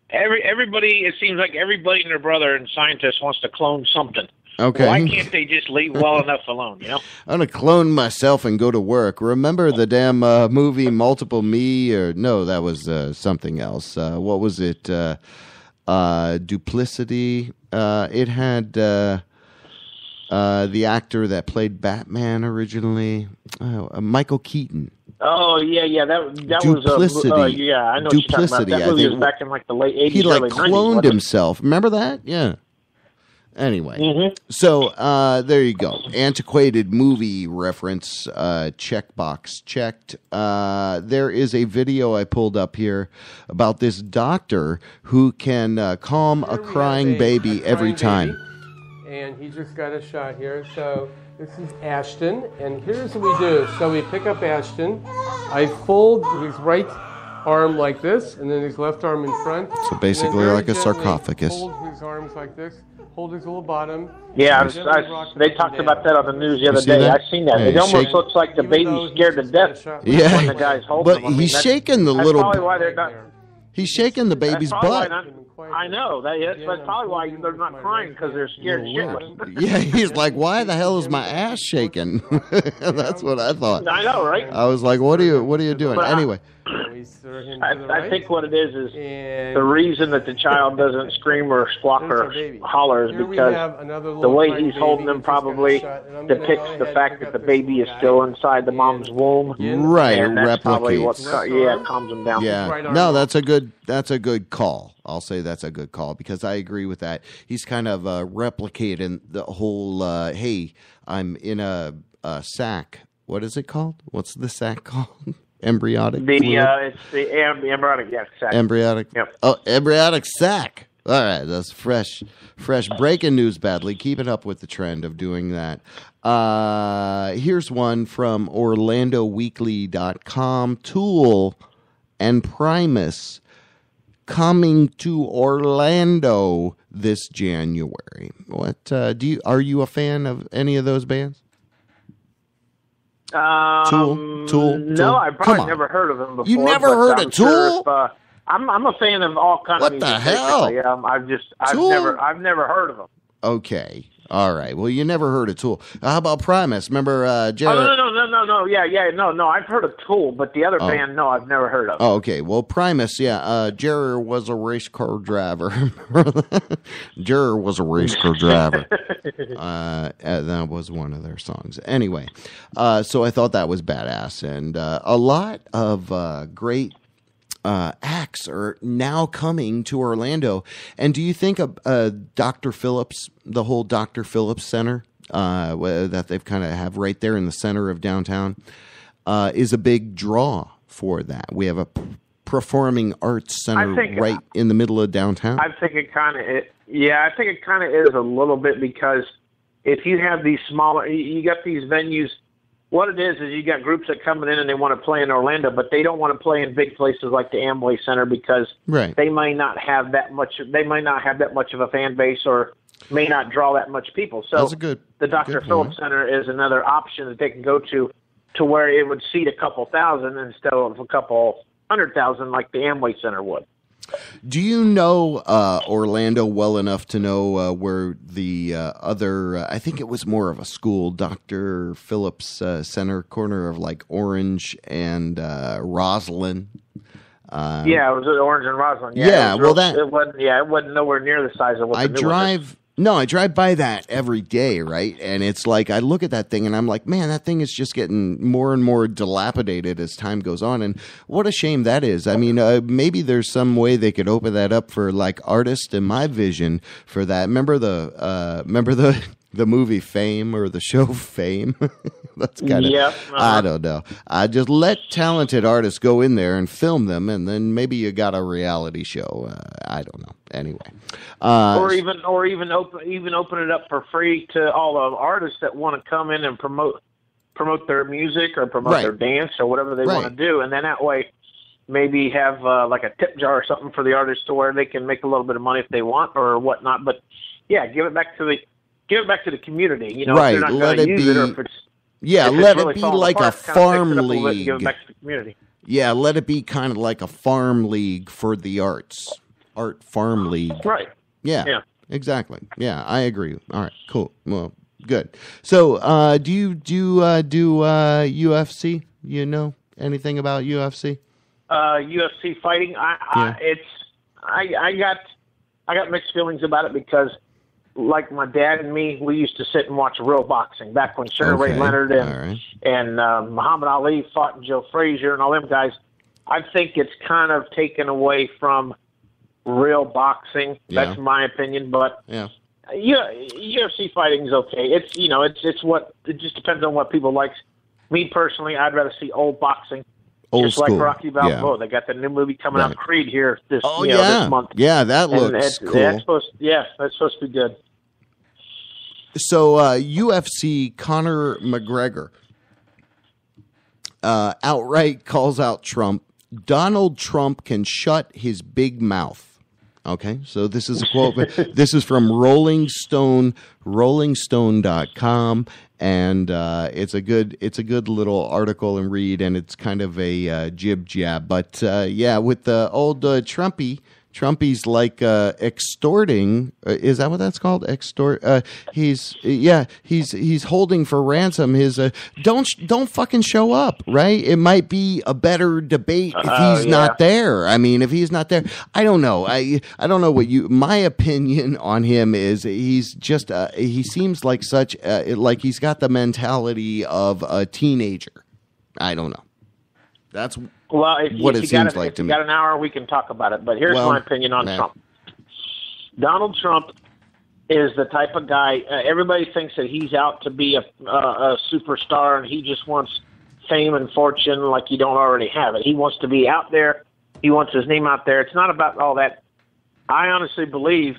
everybody. It seems like everybody and their brother and scientists wants to clone something. Okay. Why can't they just leave well enough alone? You know. I'm gonna clone myself and go to work. Remember the damn movie Multiple Me? Or no, that was something else. What was it? Duplicity. It had the actor that played Batman originally, Michael Keaton. Oh yeah, that Duplicity. was I know Duplicity. what you're talking about. That movie was back in like the late 80s. He like early 90s, cloned himself. Remember that? Yeah. Anyway, so there you go. Antiquated movie reference checkbox checked. There is a video I pulled up here about this doctor who can calm a crying baby every time. And he just got a shot here. So this is Ashton, and here's what we do. So we pick up Ashton. I fold his right arm like this, and then his left arm in front. So basically like a sarcophagus. Hold his arms like this. Hold his little bottom. Yeah, they talked about that on the news the other day. I've seen that. It almost looks like the baby's scared to death when the guy's holding him. But he's shaking the little... That's probably why they're not... He's shaking the baby's butt. I know. That's probably why they're not crying, because they're scared shitless. Yeah, he's like, why the hell is my ass shaking? That's what I thought. I know, right? I was like, what are you doing? Anyway. voice or him to the right. I think what it is the reason that the child doesn't scream or squawk or holler is because the way he's holding them probably depicts the fact that the baby is still inside the mom's womb. Right, and that's probably what replicates. calms them down. Yeah, no, that's a good call. I'll say that's a good call because I agree with that. He's kind of replicating the whole, hey, I'm in a sack. What is it called? What's the sack called? Embryonic? It's the embryonic, sack. Embryonic? Yep. Oh, embryonic sack. All right, that's fresh breaking news badly. Keep it up with the trend of doing that. Here's one from OrlandoWeekly.com. Tool and Primus coming to Orlando this January. What are you a fan of any of those bands? Tool. No, I've probably never heard of them before. You never heard of Tool? Sure I'm a fan of all kinds of music. What the hell? I've never heard of them. Okay. All right. Well, you never heard of Tool. How about Primus? Remember Jared? No. Yeah. No. I've heard of Tool, but the other band, no, I've never heard of. Oh, okay. Well, Primus, yeah. Jared was a race car driver. Jared was a race car driver. That was one of their songs. Anyway, so I thought that was badass, and a lot of great acts are now coming to Orlando. And do you think Dr. Phillips, the whole Dr. Phillips Center that they've kind of have right there in the center of downtown, is a big draw for that? We have a performing arts center right in the middle of downtown. I think it kind of is a little bit because if you have these smaller, you got these venues. What it is you got groups that come in and they want to play in Orlando, but they don't want to play in big places like the Amway Center because they might not have that much. They might not have that much of a fan base or may not draw that much people. So the Dr. Phillips Center is another option that they can go to where it would seat a couple thousand instead of a couple 100,000 like the Amway Center would. Do you know Orlando well enough to know where the other, I think it was more of a school, Dr. Phillips Center, corner of like Orange and Roslyn? It was Orange and Roslyn. It wasn't nowhere near the size of what the new one is. I drive by that every day, right? And it's like I look at that thing and I'm like, man, that thing is just getting more and more dilapidated as time goes on. And what a shame that is. I mean, maybe there's some way they could open that up for like artists. And my vision for that. Remember the movie Fame or the show Fame? That's kind of, I don't know. I just let talented artists go in there and film them, and then maybe you got a reality show. I don't know. Anyway, or even open it up for free to all the artists that want to come in and promote their music or promote their dance or whatever they want to do, and then that way maybe have like a tip jar or something for the artists to where they can make a little bit of money if they want or whatnot. But give it back to the community. You know, if they're not going to use it, or if it's let it be like a farm league. Give it back to the community. Yeah, let it be kind of like a farm league for the arts. Art farm league. Right. Yeah, exactly. Yeah, I agree. All right, cool. Well, good. So, do you do UFC? You know anything about UFC? UFC fighting. I got mixed feelings about it because, like my dad and me, we used to sit and watch real boxing back when Sugar Ray Leonard and Muhammad Ali fought and Joe Frazier and all them guys. I think it's kind of taken away from real boxing. That's my opinion, but UFC fighting is okay. It just depends on what people like. Me personally, I'd rather see old boxing. Old just school. Like Rocky Balboa. Yeah. They got the new movie coming out, Creed, here this month. Yeah, that looks cool. That's supposed to be good. So UFC Conor McGregor outright calls out Trump. Donald Trump can shut his big mouth. Okay, so this is a quote. This is from Rolling Stone, rollingstone.com, and it's a good little article and read, and it's kind of a jib jab. But with the old Trumpy Trumpy's like extorting. Is that what that's called? Extort. He's holding for ransom his. Don't fucking show up, right? It might be a better debate if he's not there. I mean, if he's not there, I don't know. I don't know what you. My opinion on him is he's just. He seems like such like he's got the mentality of a teenager. I don't know. That's what it seems like to me. If you got an hour, we can talk about it. But here's my opinion on Trump. Donald Trump is the type of guy, everybody thinks that he's out to be a superstar and he just wants fame and fortune like you don't already have it. He wants to be out there. He wants his name out there. It's not about all that. I honestly believe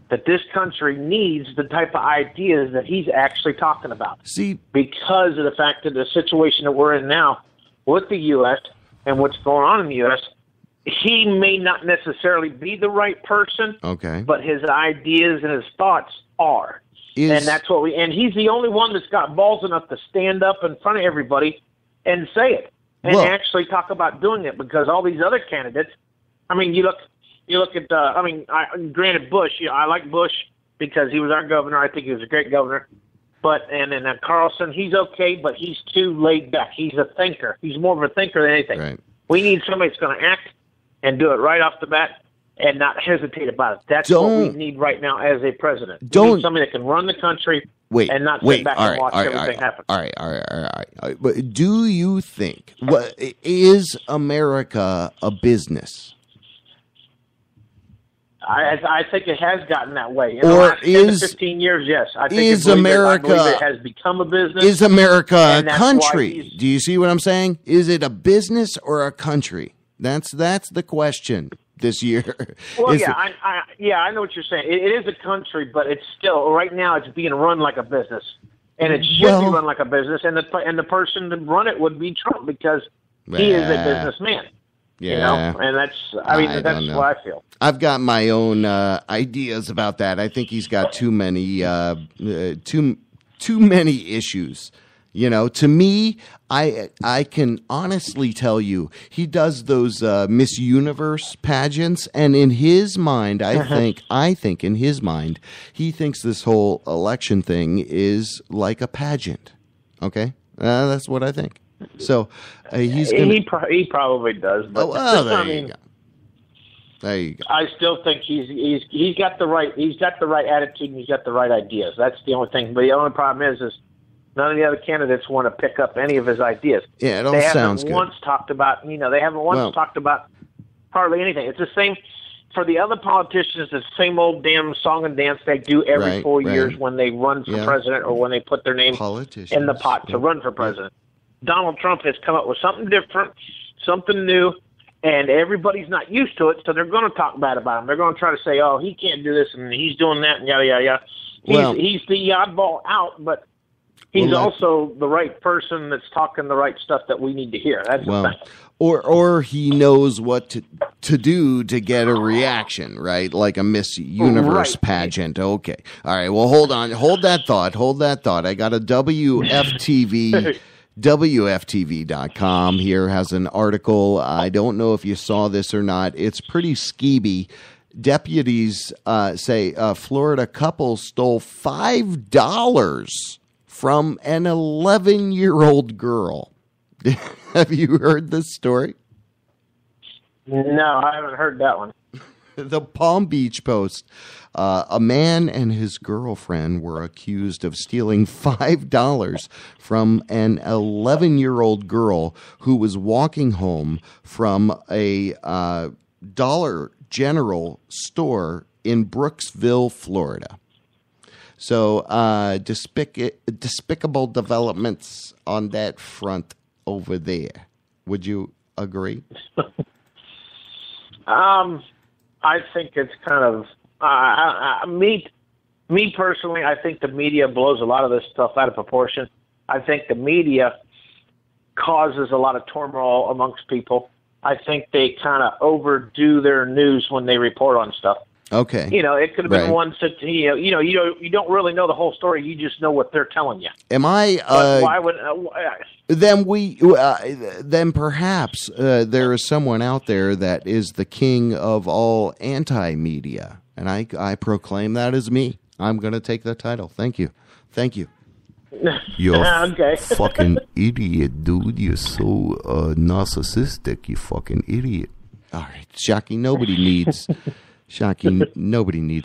that this country needs the type of ideas that he's actually talking about. See, because of the fact that the situation that we're in now with the U.S. and what's going on in the U.S., he may not necessarily be the right person, but his ideas and his thoughts are. And that's what and he's the only one that's got balls enough to stand up in front of everybody and say it and actually talk about doing it, because all these other candidates, I mean, you look at, granted Bush, I like Bush because he was our governor. I think he was a great governor. And then Carlson, he's okay, but he's too laid back. He's a thinker. He's more of a thinker than anything. Right. We need somebody that's going to act and do it right off the bat and not hesitate about it. That's what we need right now as a president. We need somebody that can run the country and not sit back and watch everything happen. All right. But do you think, is America a business? I think it has gotten that way. In the last 10 to 15 years, yes. I think I believe it has become a business. Is America a country? Do you see what I'm saying? Is it a business or a country? That's the question this year. Well, I know what you're saying. It is a country, but it's still, right now, it's being run like a business. And it should be run like a business. And the person to run it would be Trump, because he is a businessman. Yeah, you know? And that's what I feel. I've got my own ideas about that. I think he's got too many issues. You know, to me, I can honestly tell you, he does those Miss Universe pageants, and in his mind, I think in his mind, he thinks this whole election thing is like a pageant. Okay, that's what I think. So he probably does. But there you go. I still think he's got the right attitude and he's got the right ideas. That's the only thing. But the only problem is none of the other candidates want to pick up any of his ideas. Yeah, it all sounds good. They haven't once talked about. They haven't once talked about hardly anything. It's the same for the other politicians. The same old damn song and dance they do every 4 years when they run for president or when they put their name in the pot to run for president. Donald Trump has come up with something different, something new, and everybody's not used to it, so they're going to talk bad about him. They're going to try to say, oh, he can't do this, and he's doing that, and yada, yada, yada. He's the oddball out, but he's also the right person that's talking the right stuff that we need to hear. That's the thing. Or he knows what to do to get a reaction, right? Like a Miss Universe pageant. Okay. All right, well, hold on. Hold that thought. I got a WFTV... WFTV.com here has an article. I don't know if you saw this or not. It's pretty skeevy. Deputies say a Florida couple stole $5 from an 11-year-old girl. Have you heard this story? No, I haven't heard that one. The Palm Beach Post. A man and his girlfriend were accused of stealing $5 from an 11-year-old girl who was walking home from a Dollar General store in Brooksville, Florida. So despicable developments on that front over there. Would you agree? I think it's kind of me personally. I think the media blows a lot of this stuff out of proportion. I think the media causes a lot of turmoil amongst people. I think they kind of overdo their news when they report on stuff. Okay. It could have been Right. one. You don't really know the whole story. You just know what they're telling you. Am I? But why would? Then perhaps there is someone out there that is the king of all anti-media, and I proclaim that as me. I'm going to take that title. Thank you. You're okay. fucking idiot, dude. You're so narcissistic, you fucking idiot. All right, Shocky, nobody needs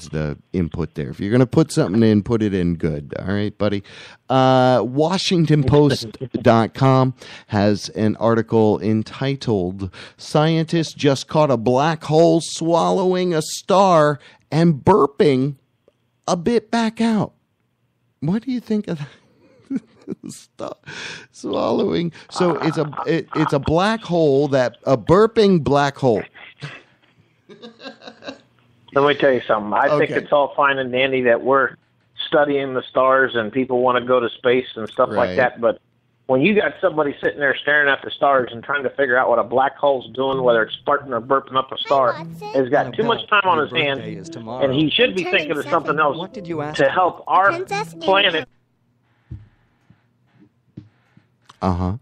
the input there. If you're going to put something in, put it in good. All right, buddy. WashingtonPost.com has an article entitled, "Scientists Just Caught a Black Hole Swallowing a Star and Burping a Bit Back Out." What do you think of that? Swallowing. So it's a black hole, a burping black hole. Let me tell you something. I think it's all fine and dandy that we're studying the stars and people want to go to space and stuff Right. like that. But when you got somebody sitting there staring at the stars and trying to figure out what a black hole's doing, whether it's farting or burping up a star, has got too much time on his hands, and he should be thinking of something else to help our planet. Uh-huh.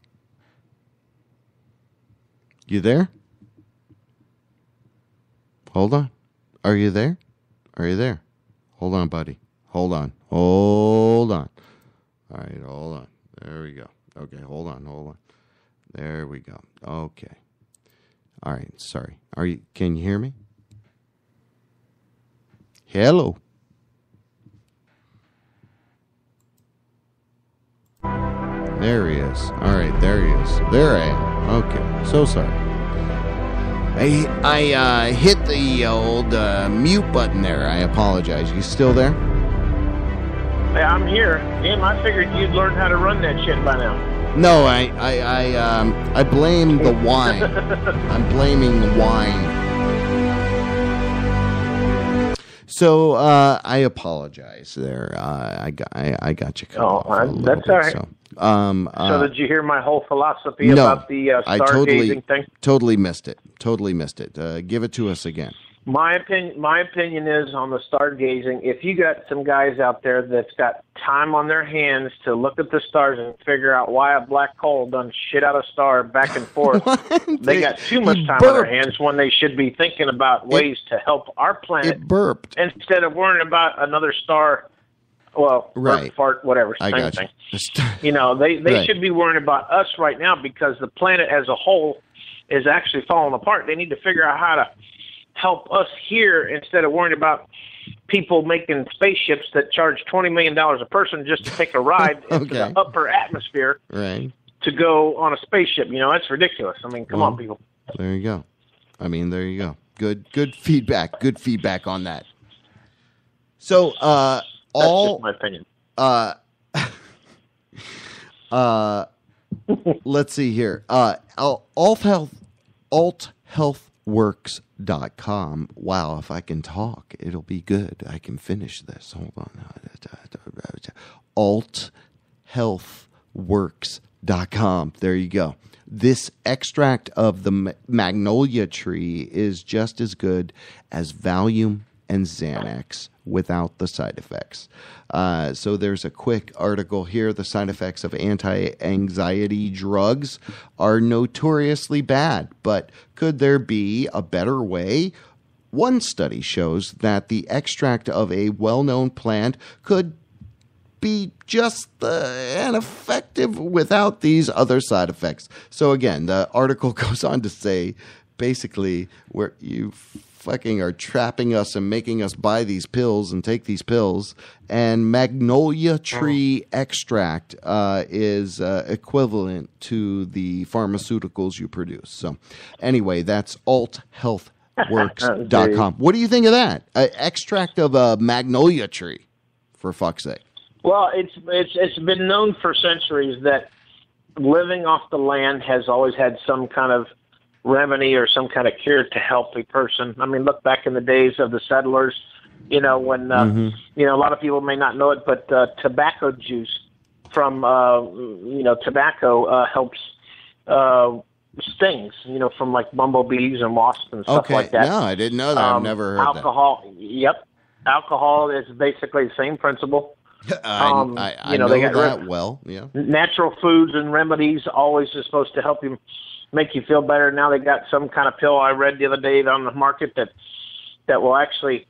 You there? Hold on. Are you there? Are you there? Hold on, buddy. Hold on. All right, hold on. There we go. Okay, hold on. There we go. Okay. All right, sorry. Can you hear me? Hello. There he is. All right, there he is. There I am. Okay, so sorry. I hit the old mute button there. I apologize. You still there? Hey, I'm here. Jim, I figured you'd learn how to run that shit by now. No, I blame the wine. I'm blaming the wine. So I apologize there. I got you cut off a little that's bit, all right. So, So did you hear my whole philosophy about the stargazing thing? Totally missed it. Give it to us again. My opinion is on the stargazing. If you got some guys out there that's got time on their hands to look at the stars and figure out why a black hole done shit out a star back and forth, they got too much time on their hands when they should be thinking about ways to help our planet. It burped instead of worrying about another star. Well, right. Fart, whatever. I Same got thing. you. They Right. should be worrying about us right now because the planet as a whole is actually falling apart. They need to figure out how to help us here instead of worrying about people making spaceships that charge $20 million a person just to take a ride into the upper atmosphere Right. to go on a spaceship. That's ridiculous. I mean, come on, people. There you go. There you go. Good feedback. Good feedback on that. So, That's just my opinion. Let's see here. althealthworks.com. Wow, if I can talk, it'll be good. I can finish this. Hold on. althealthworks.com. There you go. This extract of the magnolia tree is just as good as Valium and Xanax without the side effects. So there's a quick article here. The side effects of anti-anxiety drugs are notoriously bad, but could there be a better way? One study shows that the extract of a well-known plant could be just and effective without these other side effects. So again, the article goes on to say, basically, where you fucking are trapping us and making us buy these pills and take these pills, and magnolia tree extract is equivalent to the pharmaceuticals you produce. So anyway, that's althealthworks.com. What do you think of that? Extract of a magnolia tree, for fuck's sake. Well, it's been known for centuries that living off the land has always had some kind of remedy or some kind of cure to help a person. I mean, look back in the days of the settlers, when a lot of people may not know it, but tobacco juice from tobacco helps stings, from like bumblebees and wasps and stuff like that. No, I didn't know that. I've never heard alcohol, that. Yep. Alcohol is basically the same principle. I know that well. Yeah. Natural foods and remedies always is supposed to help you, make you feel better. Now they got some kind of pill I read the other day on the market that will actually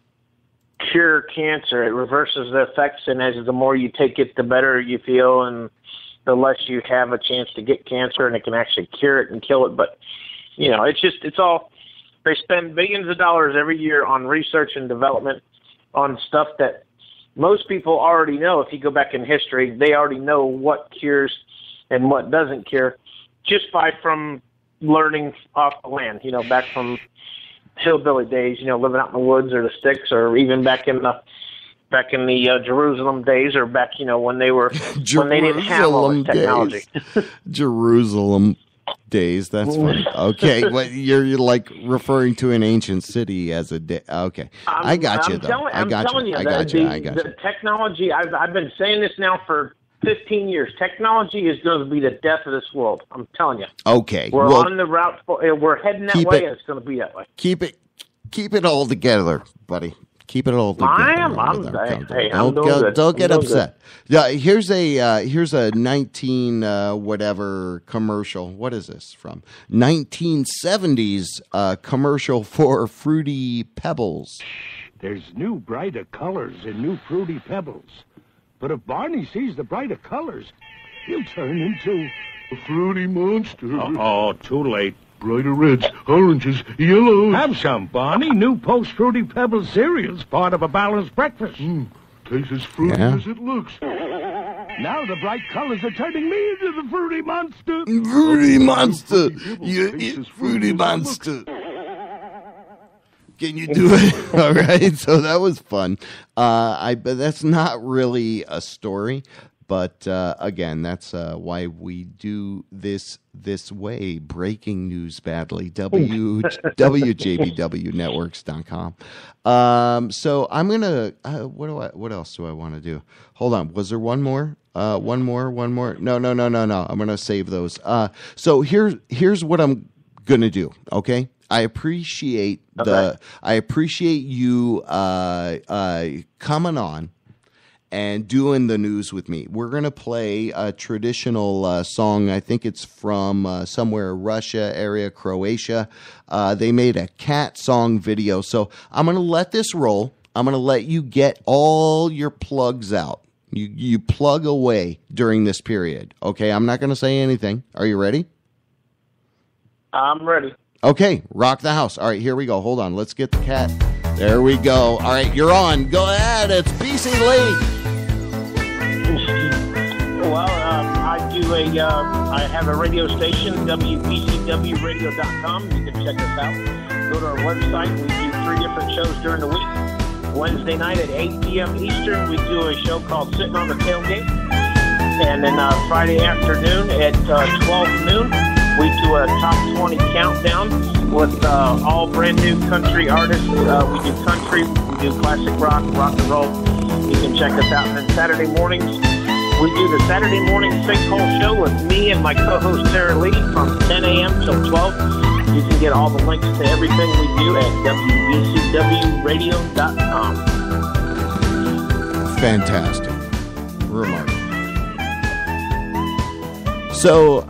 cure cancer. It reverses the effects, and as the more you take it, the better you feel, and the less you have a chance to get cancer, and it can actually cure it and kill it. But it's all, they spend billions of dollars every year on research and development on stuff that most people already know. If you go back in history, they already know what cures and what doesn't cure, just from learning off the land. Back from hillbilly days. Living out in the woods or the sticks, or even back in the Jerusalem days, or back when they didn't have all this technology. Jerusalem days. That's funny. Okay, well, you're like referring to an ancient city as a day. Okay, I got you though. I got you. The technology. I've been saying this now for 15 years. Technology is going to be the death of this world. I'm telling you. Okay, we're on the route. We're heading that way. And it's going to be that way. Keep it all together, buddy. Keep it all together. I'm doing good. Don't get upset. Yeah, here's a 19 whatever commercial. What is this from? 1970s commercial for Fruity Pebbles. There's new brighter colors in new Fruity Pebbles. But if Barney sees the brighter colors, he'll turn into a fruity monster. Oh, too late. Brighter reds, oranges, yellows. Have some, Barney. New Post Fruity Pebbles cereal's part of a balanced breakfast. Tastes as fruity as it looks. Now the bright colors are turning me into the fruity monster. Fruity monster. You fruity monster. Can you do it? All right. So that was fun. But that's not really a story. But again, that's why we do this way. Breaking news badly. WJBWnetworks.com. So I'm gonna. What else do I want to do? Hold on. Was there one more? One more. No. I'm gonna save those. So here's what I'm gonna do. Okay. I appreciate you coming on and doing the news with me. We're going to play a traditional song. I think it's from somewhere, Russia area, Croatia. They made a cat song video. So I'm going to let this roll. I'm going to let you get all your plugs out. You plug away during this period. Okay, I'm not going to say anything. Are you ready? I'm ready. Okay, rock the house. All right, here we go. Hold on. Let's get the cat. There we go. All right, you're on. Go ahead. It's BC Lee. Well, I have a radio station, WJBW.radio.com. You can check us out. Go to our website. We do 3 different shows during the week. Wednesday night at 8 p.m. Eastern, we do a show called Sitting on the Tailgate. And then Friday afternoon at 12 noon, we do a top 20 countdown with all brand new country artists. We do country, we do classic rock, rock and roll. You can check us out. And then Saturday mornings, we do the Saturday morning Sinkhole Show with me and my co-host Sarah Lee from 10 a.m. till 12. You can get all the links to everything we do at WJBWradio.com. Fantastic. Remarkable. So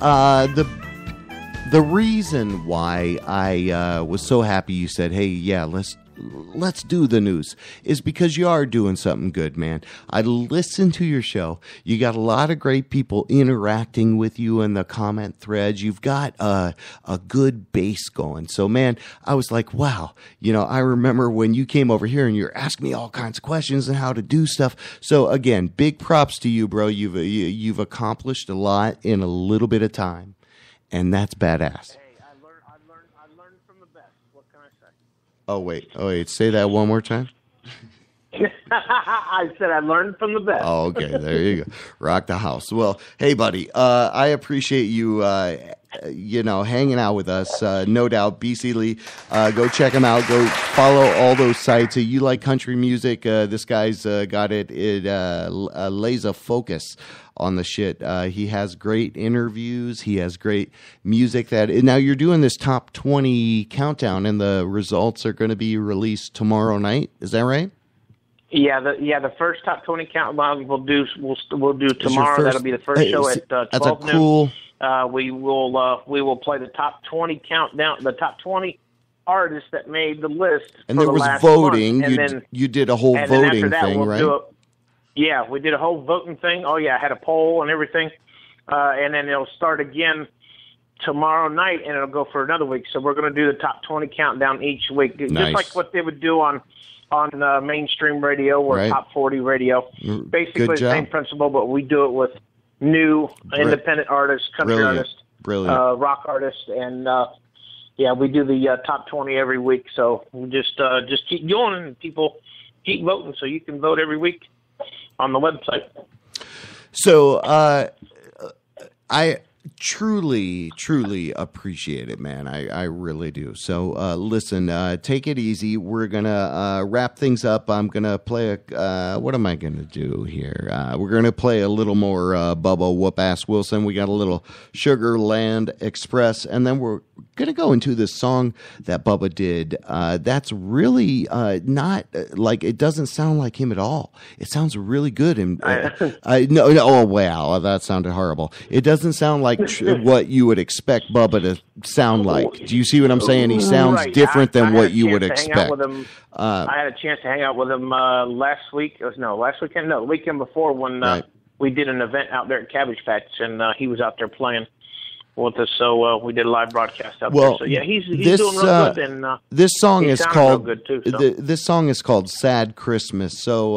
the reason why I was so happy you said, hey, yeah, let's do the news is because you are doing something good, man. I listened to your show. You got a lot of great people interacting with you in the comment threads. You've got a good base going. So, man, I was like, wow. I remember when you came over here and you're asking me all kinds of questions and how to do stuff. So, again, big props to you, bro. You've accomplished a lot in a little bit of time, and that's badass. I learned from the best. What can I say? Oh, wait. Say that one more time. I said I learned from the best. Oh, okay. There you go. Rock the house. Well, hey, buddy, I appreciate you, hanging out with us. No doubt. BC Lee, go check him out. Go follow all those sites. You like country music. This guy's got it laser focus on the shit. He has great interviews. He has great music. Now you're doing this top 20 countdown, and the results are going to be released tomorrow night. Is that right? Yeah, the first top 20 countdown we'll do tomorrow. That'll be the first show at 12 that's a noon. cool. We will play the top 20 countdown, the top 20 artists that made the list. And for there the was last voting. month. You did a whole voting thing, right? Yeah, we did a whole voting thing. Oh yeah, I had a poll and everything, and then it'll start again tomorrow night, and it'll go for another week. So we're going to do the top 20 countdown each week, just like what they would do on mainstream radio or top 40 radio. Basically the same principle, but we do it with new independent artists, country artists, rock artists, and we do the top 20 every week. So we just keep going, and people keep voting, so you can vote every week on the website. So I truly appreciate it, man. I really do. So listen, take it easy. We're gonna wrap things up. I'm gonna play what am I gonna do here? We're gonna play a little more Bubba Whoop-Ass Wilson. We got a little Sugar Land Express, and then we're gonna go into this song that Bubba did. That's really not like, it doesn't sound like him at all. It sounds really good. And no, oh wow, that sounded horrible. It doesn't sound like what you would expect Bubba to sound like. Do you see what I'm saying? He sounds different than what you would expect. I had a chance to hang out with him last weekend. No, the weekend before when we did an event out there at Cabbage Patch, and he was out there playing with us. So we did a live broadcast out there. So yeah, he's doing real good. And this song is called good too, so. This song is called "Sad Christmas." So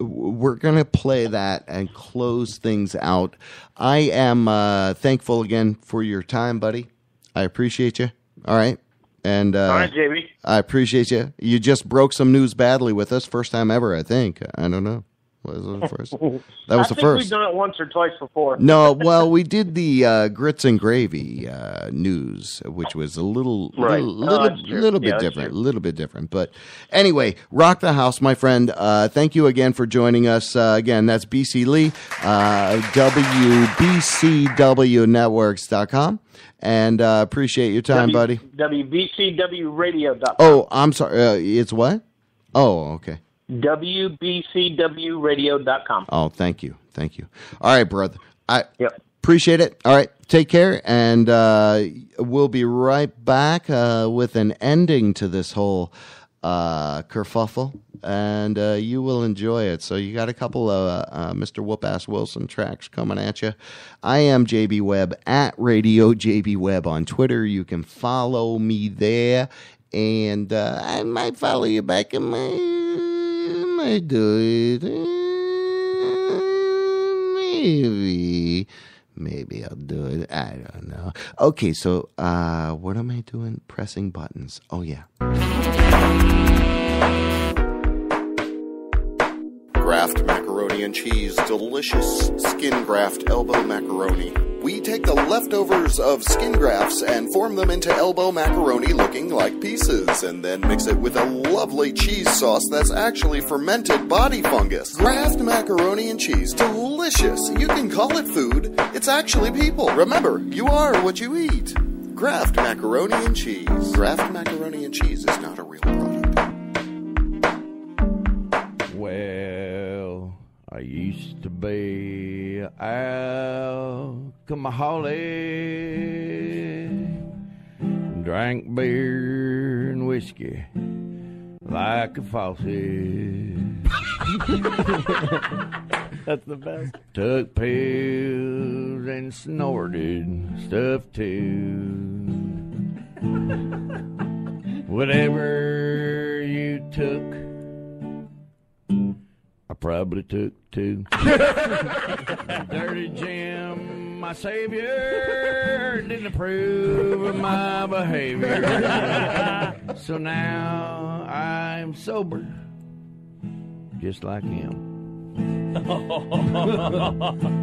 we're gonna play that and close things out. I am thankful again for your time, buddy. I appreciate you. All right. And all right, JB. I appreciate you. You just broke some news badly with us. First time ever, I think. I don't know. Was it the first? That was the first. We've done it once or twice before. No, well, we did the grits and gravy news, which was a little bit different. But anyway, rock the house, my friend. Thank you again for joining us. Again, that's BC Lee, WBCWnetworks.com. And appreciate your time, buddy. WBCWradio.com. Oh, I'm sorry. It's what? Oh, okay. WBCWradio.com. Oh, thank you. All right, brother. I appreciate it. All right, take care, and we'll be right back with an ending to this whole kerfuffle, and you will enjoy it. So you got a couple of Mr. Whoop-Ass Wilson tracks coming at you. I am JB Webb at Radio JB Webb on Twitter. You can follow me there, and I might follow you back in I do it. Maybe I'll do it. I don't know. Okay, so what am I doing? Pressing buttons. Oh, yeah. Graft macaroni and cheese, delicious skin graft elbow macaroni. We take the leftovers of skin grafts and form them into elbow macaroni looking like pieces, and then mix it with a lovely cheese sauce that's actually fermented body fungus. Graft macaroni and cheese, delicious. You can call it food. It's actually people. Remember, you are what you eat. Graft macaroni and cheese. Graft macaroni and cheese is not a real product. Well, I used to be alcoholic, drank beer and whiskey like a faucet. That's the best. Took pills and snorted stuff too. Whatever you took, I probably took too. Dirty Jim, my savior, didn't approve of my behavior. So now I'm sober just like him.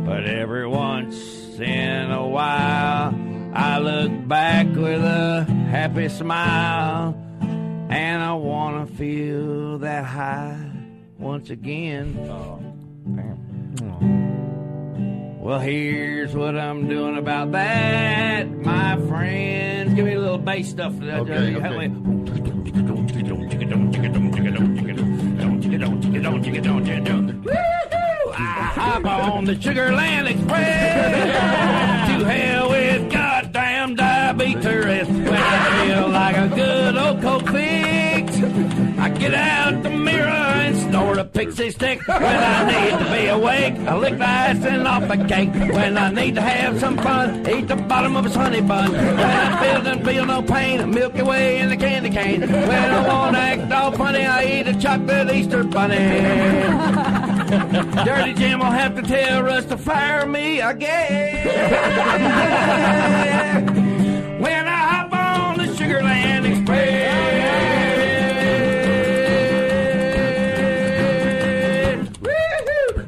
But every once in a while, I look back with a happy smile, and I want to feel that high once again. Well, here's what I'm doing about that, my friends. Give me a little bass stuff. Okay. I hop on the Sugarland Express to hell with goddamn diabetes. When I feel like a good old coke fix, I get out the mirror and snort a pixie stick. When I need to be awake, I lick the icing off the cake. When I need to have some fun, eat the bottom of a honey bun. When I don't feel no pain, Milky Way in the candy cane. When I want to act all funny, I eat a chocolate Easter bunny. Dirty Jim will have to tell Russ to fire me again. When I hop on the Sugarland Express,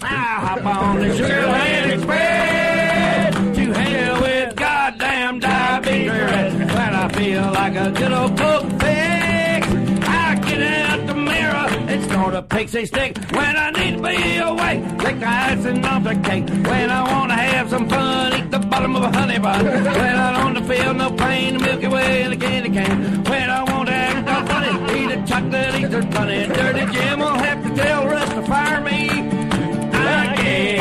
I hop on the Sugarland Express to hell with goddamn diabetes. When I feel like a good old coke fix, I get out the mirror and snort a pixie stick. When I need to be awake, lick the icing off the cake. When I want to have some fun, eat the bottom of a honey bun. When I don't feel no pain, the Milky Way in the candy cane. When I want to act all funny, eat a chocolate Easter bunny. Dirty Jim will have to tell Russ to fire me again.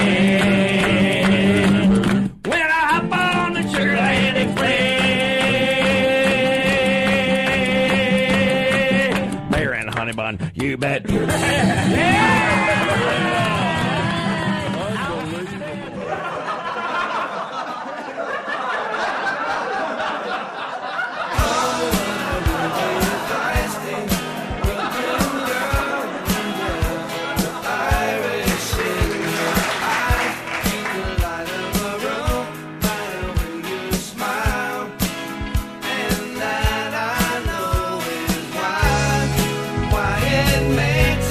When I hop on the Sugarland Express, beer and honey bun, you bet. Makes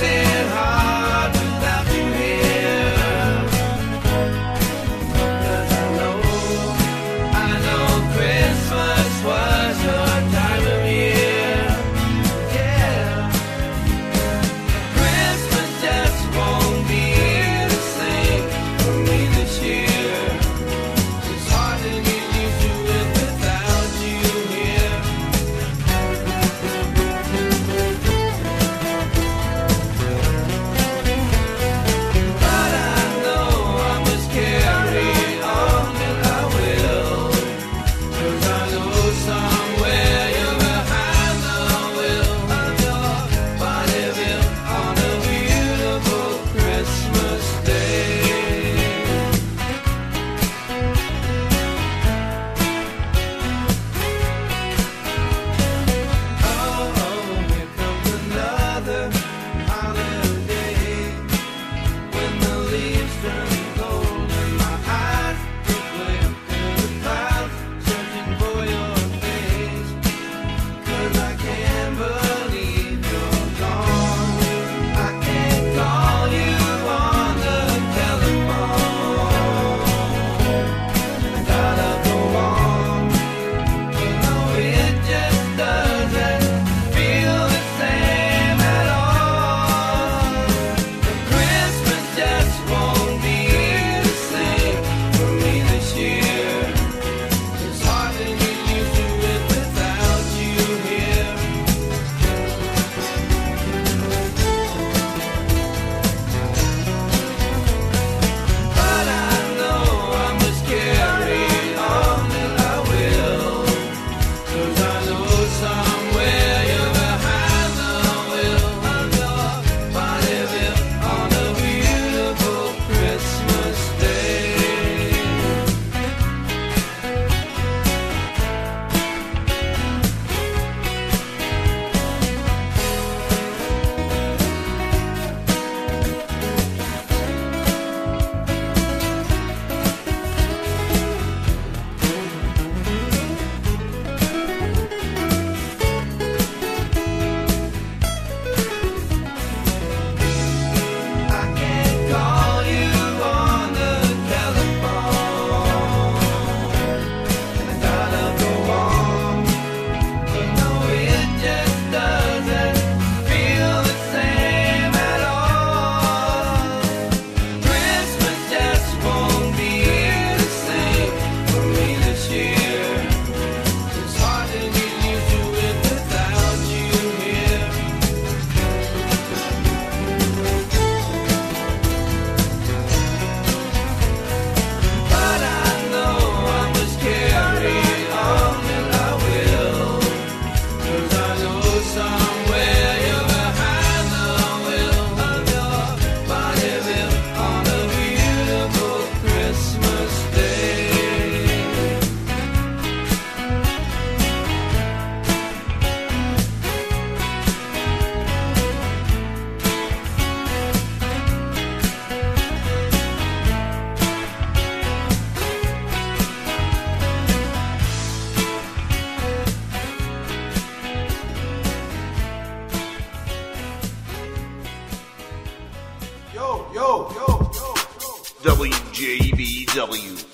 WJBW.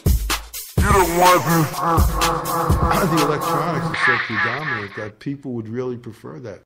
The electronics are so predominant that people would really prefer that.